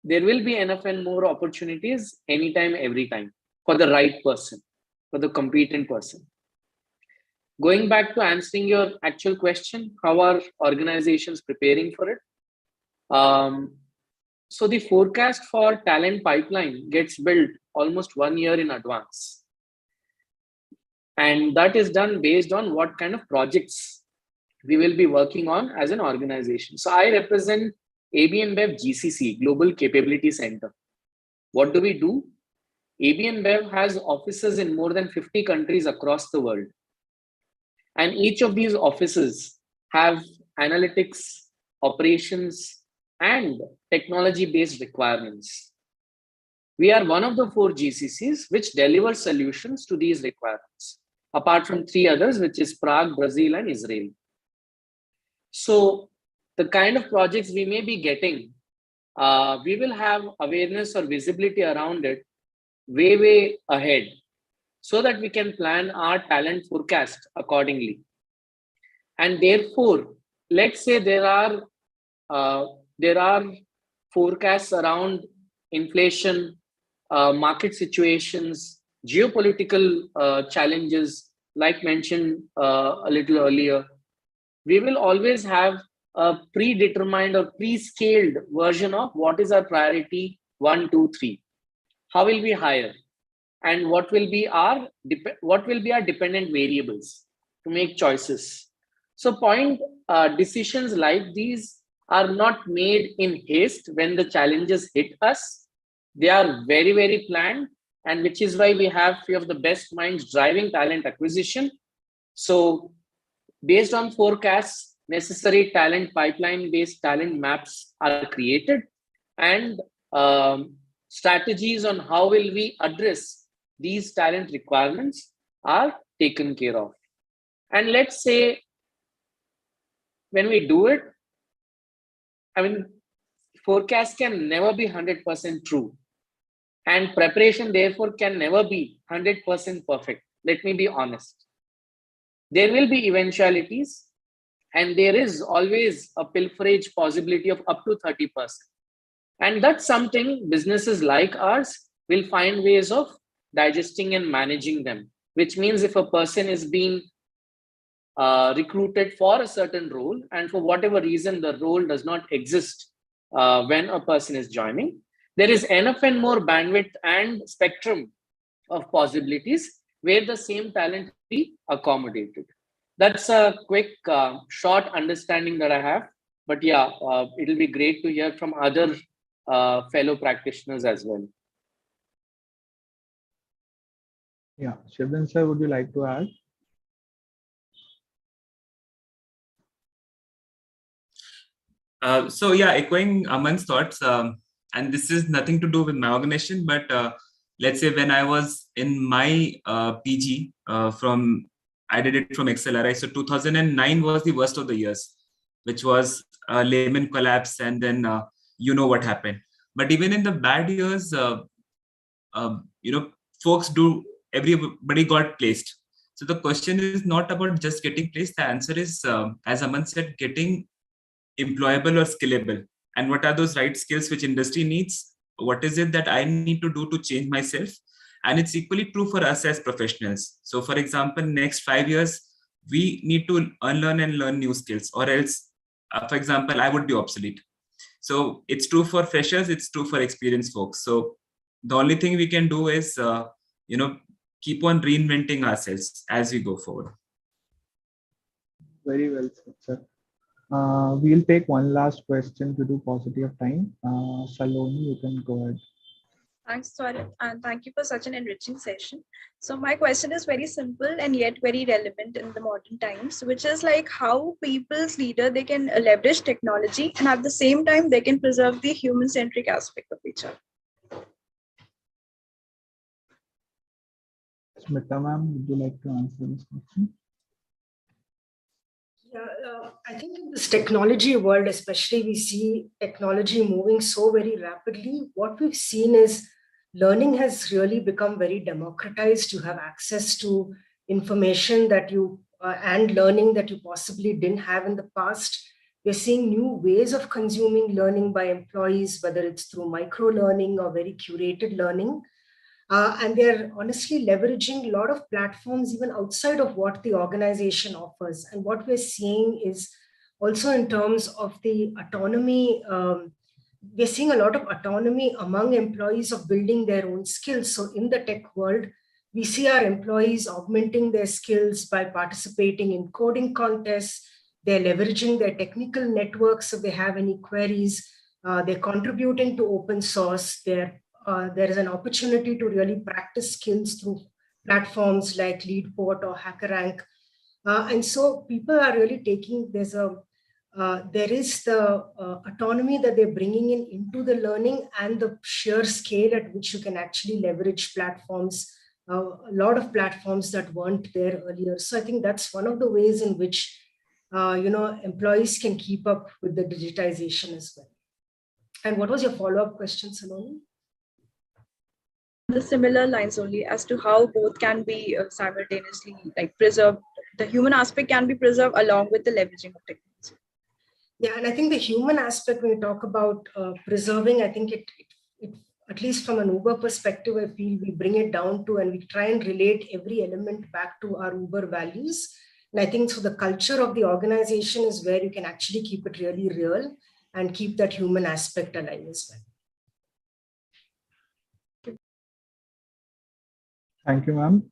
there will be enough and more opportunities anytime, every time, for the right person, for the competent person. Going back to answering your actual question, how are organizations preparing for it? So the forecast for talent pipeline gets built almost 1 year in advance. And that is done based on what kind of projects we will be working on as an organization. So I represent InBev GCC, Global Capability Center. What do we do? InBev has offices in more than 50 countries across the world. And each of these offices have analytics, operations, and technology-based requirements. We are one of the 4 GCCs which deliver solutions to these requirements, apart from 3 others, which is Prague, Brazil, and Israel. So the kind of projects we may be getting, we will have awareness or visibility around it way ahead, so that we can plan our talent forecast accordingly. And therefore, let's say there are forecasts around inflation, market situations, geopolitical challenges, like mentioned a little earlier. We will always have a predetermined or pre-scaled version of what is our priority 1, 2, 3. How will we hire? And what will be our dependent variables? to make choices. So decisions like these are not made in haste when the challenges hit us. They are very, very planned, and which is why we have few of the best minds driving talent acquisition. So based on forecasts, necessary talent pipeline-based talent maps are created, and strategies on how will we address these talent requirements are taken care of. And let's say when we do it, I mean, forecast can never be 100% true, and preparation therefore can never be 100% perfect. Let me be honest. There will be eventualities, and there is always a pilferage possibility of up to 30%. And that's something businesses like ours will find ways of digesting and managing them, which means if a person is being recruited for a certain role, and for whatever reason the role does not exist when a person is joining, there is enough and more bandwidth and spectrum of possibilities where the same talent be accommodated. That's a quick, short understanding that I have. But yeah, it'll be great to hear from other fellow practitioners as well. Yeah, Shivin sir, would you like to add? So yeah, echoing Aman's thoughts, and this is nothing to do with my organization, but let's say when I was in my PG I did it from XLRI. So 2009 was the worst of the years, which was Lehman collapse, and then you know what happened. But even in the bad years, folks everybody got placed. So the question is not about just getting placed. The answer is, as Aman said, getting employable or scalable. And what are those right skills which industry needs? What is it that I need to do to change myself? And it's equally true for us as professionals. So for example, next 5 years, we need to unlearn and learn new skills, or else, for example, I would be obsolete. So it's true for freshers, it's true for experienced folks. So the only thing we can do is, keep on reinventing ourselves as we go forward. Very well said, sir. We'll take one last question to do paucity of time. Saloni, you can go ahead. Thanks, Thakur, and thank you for such an enriching session. So my question is very simple and yet very relevant in the modern times, which is like how people's leader, they can leverage technology and at the same time, they can preserve the human-centric aspect of each other. Smitha ma'am, would you like to answer this question? Yeah, I think in this technology world, especially, we see technology moving so very rapidly. What we've seen is learning has really become very democratized. You have access to information that you and learning that you possibly didn't have in the past. We're seeing new ways of consuming learning by employees, whether it's through micro learning or very curated learning. And they're honestly leveraging a lot of platforms even outside of what the organization offers. And what we're seeing is also in terms of the autonomy, we're seeing a lot of autonomy among employees of building their own skills. So in the tech world, we see our employees augmenting their skills by participating in coding contests. They're leveraging their technical networks if they have any queries. They're contributing to open source. There is an opportunity to really practice skills through platforms like Leadport or HackerRank. And so people are really taking, there is the autonomy that they're bringing into the learning and the sheer scale at which you can actually leverage platforms, a lot of platforms that weren't there earlier. So I think that's one of the ways in which, employees can keep up with the digitization as well. And what was your follow-up question, Saloni? The similar lines only as to how both can be simultaneously preserved. The human aspect can be preserved along with the leveraging of technology. Yeah, and I think the human aspect, when we talk about preserving, I think it, at least from an Uber perspective, I feel we bring it down to, and we try and relate every element back to our Uber values. And I think so the culture of the organization is where you can actually keep it really real and keep that human aspect alive as well. Thank you, ma'am.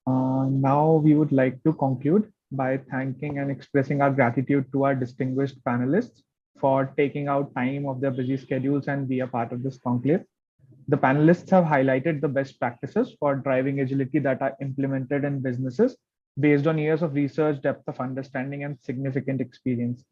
Now we would like to conclude. by thanking and expressing our gratitude to our distinguished panelists for taking out time of their busy schedules and be a part of this conclave. The panelists have highlighted the best practices for driving agility that are implemented in businesses based on years of research, depth of understanding, and significant experience.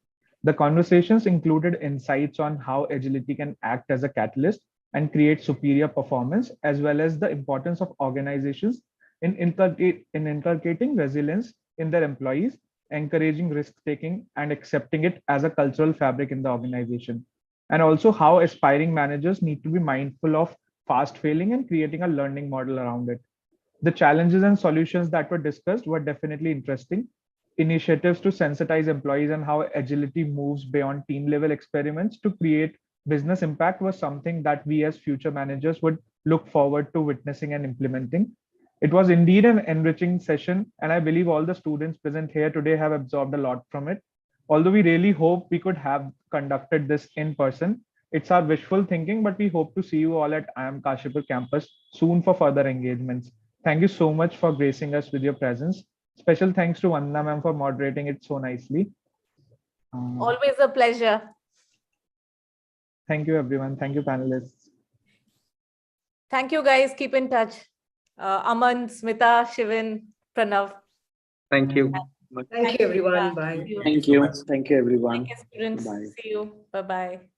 The conversations included insights on how agility can act as a catalyst and create superior performance, as well as the importance of organizations in inculcating resilience in their employees, encouraging risk-taking, and accepting it as a cultural fabric in the organization. And also how aspiring managers need to be mindful of fast failing and creating a learning model around it. The challenges and solutions that were discussed were definitely interesting. Initiatives to sensitize employees and how agility moves beyond team level experiments to create business impact was something that we as future managers would look forward to witnessing and implementing. It was indeed an enriching session, and I believe all the students present here today have absorbed a lot from it. Although we really hope we could have conducted this in person, it's our wishful thinking, but we hope to see you all at IIM Kashipur campus soon for further engagements. Thank you so much for gracing us with your presence. Special thanks to Vandana ma'am for moderating it so nicely. Always a pleasure. Thank you, everyone. Thank you, panelists. Thank you, guys. Keep in touch. Aman, Smitha, Shivin, Pranav. Thank you. Thank you, everyone. Bye. Thank you. Thank you, everyone. Thank you, students. Bye. See you. Bye-bye.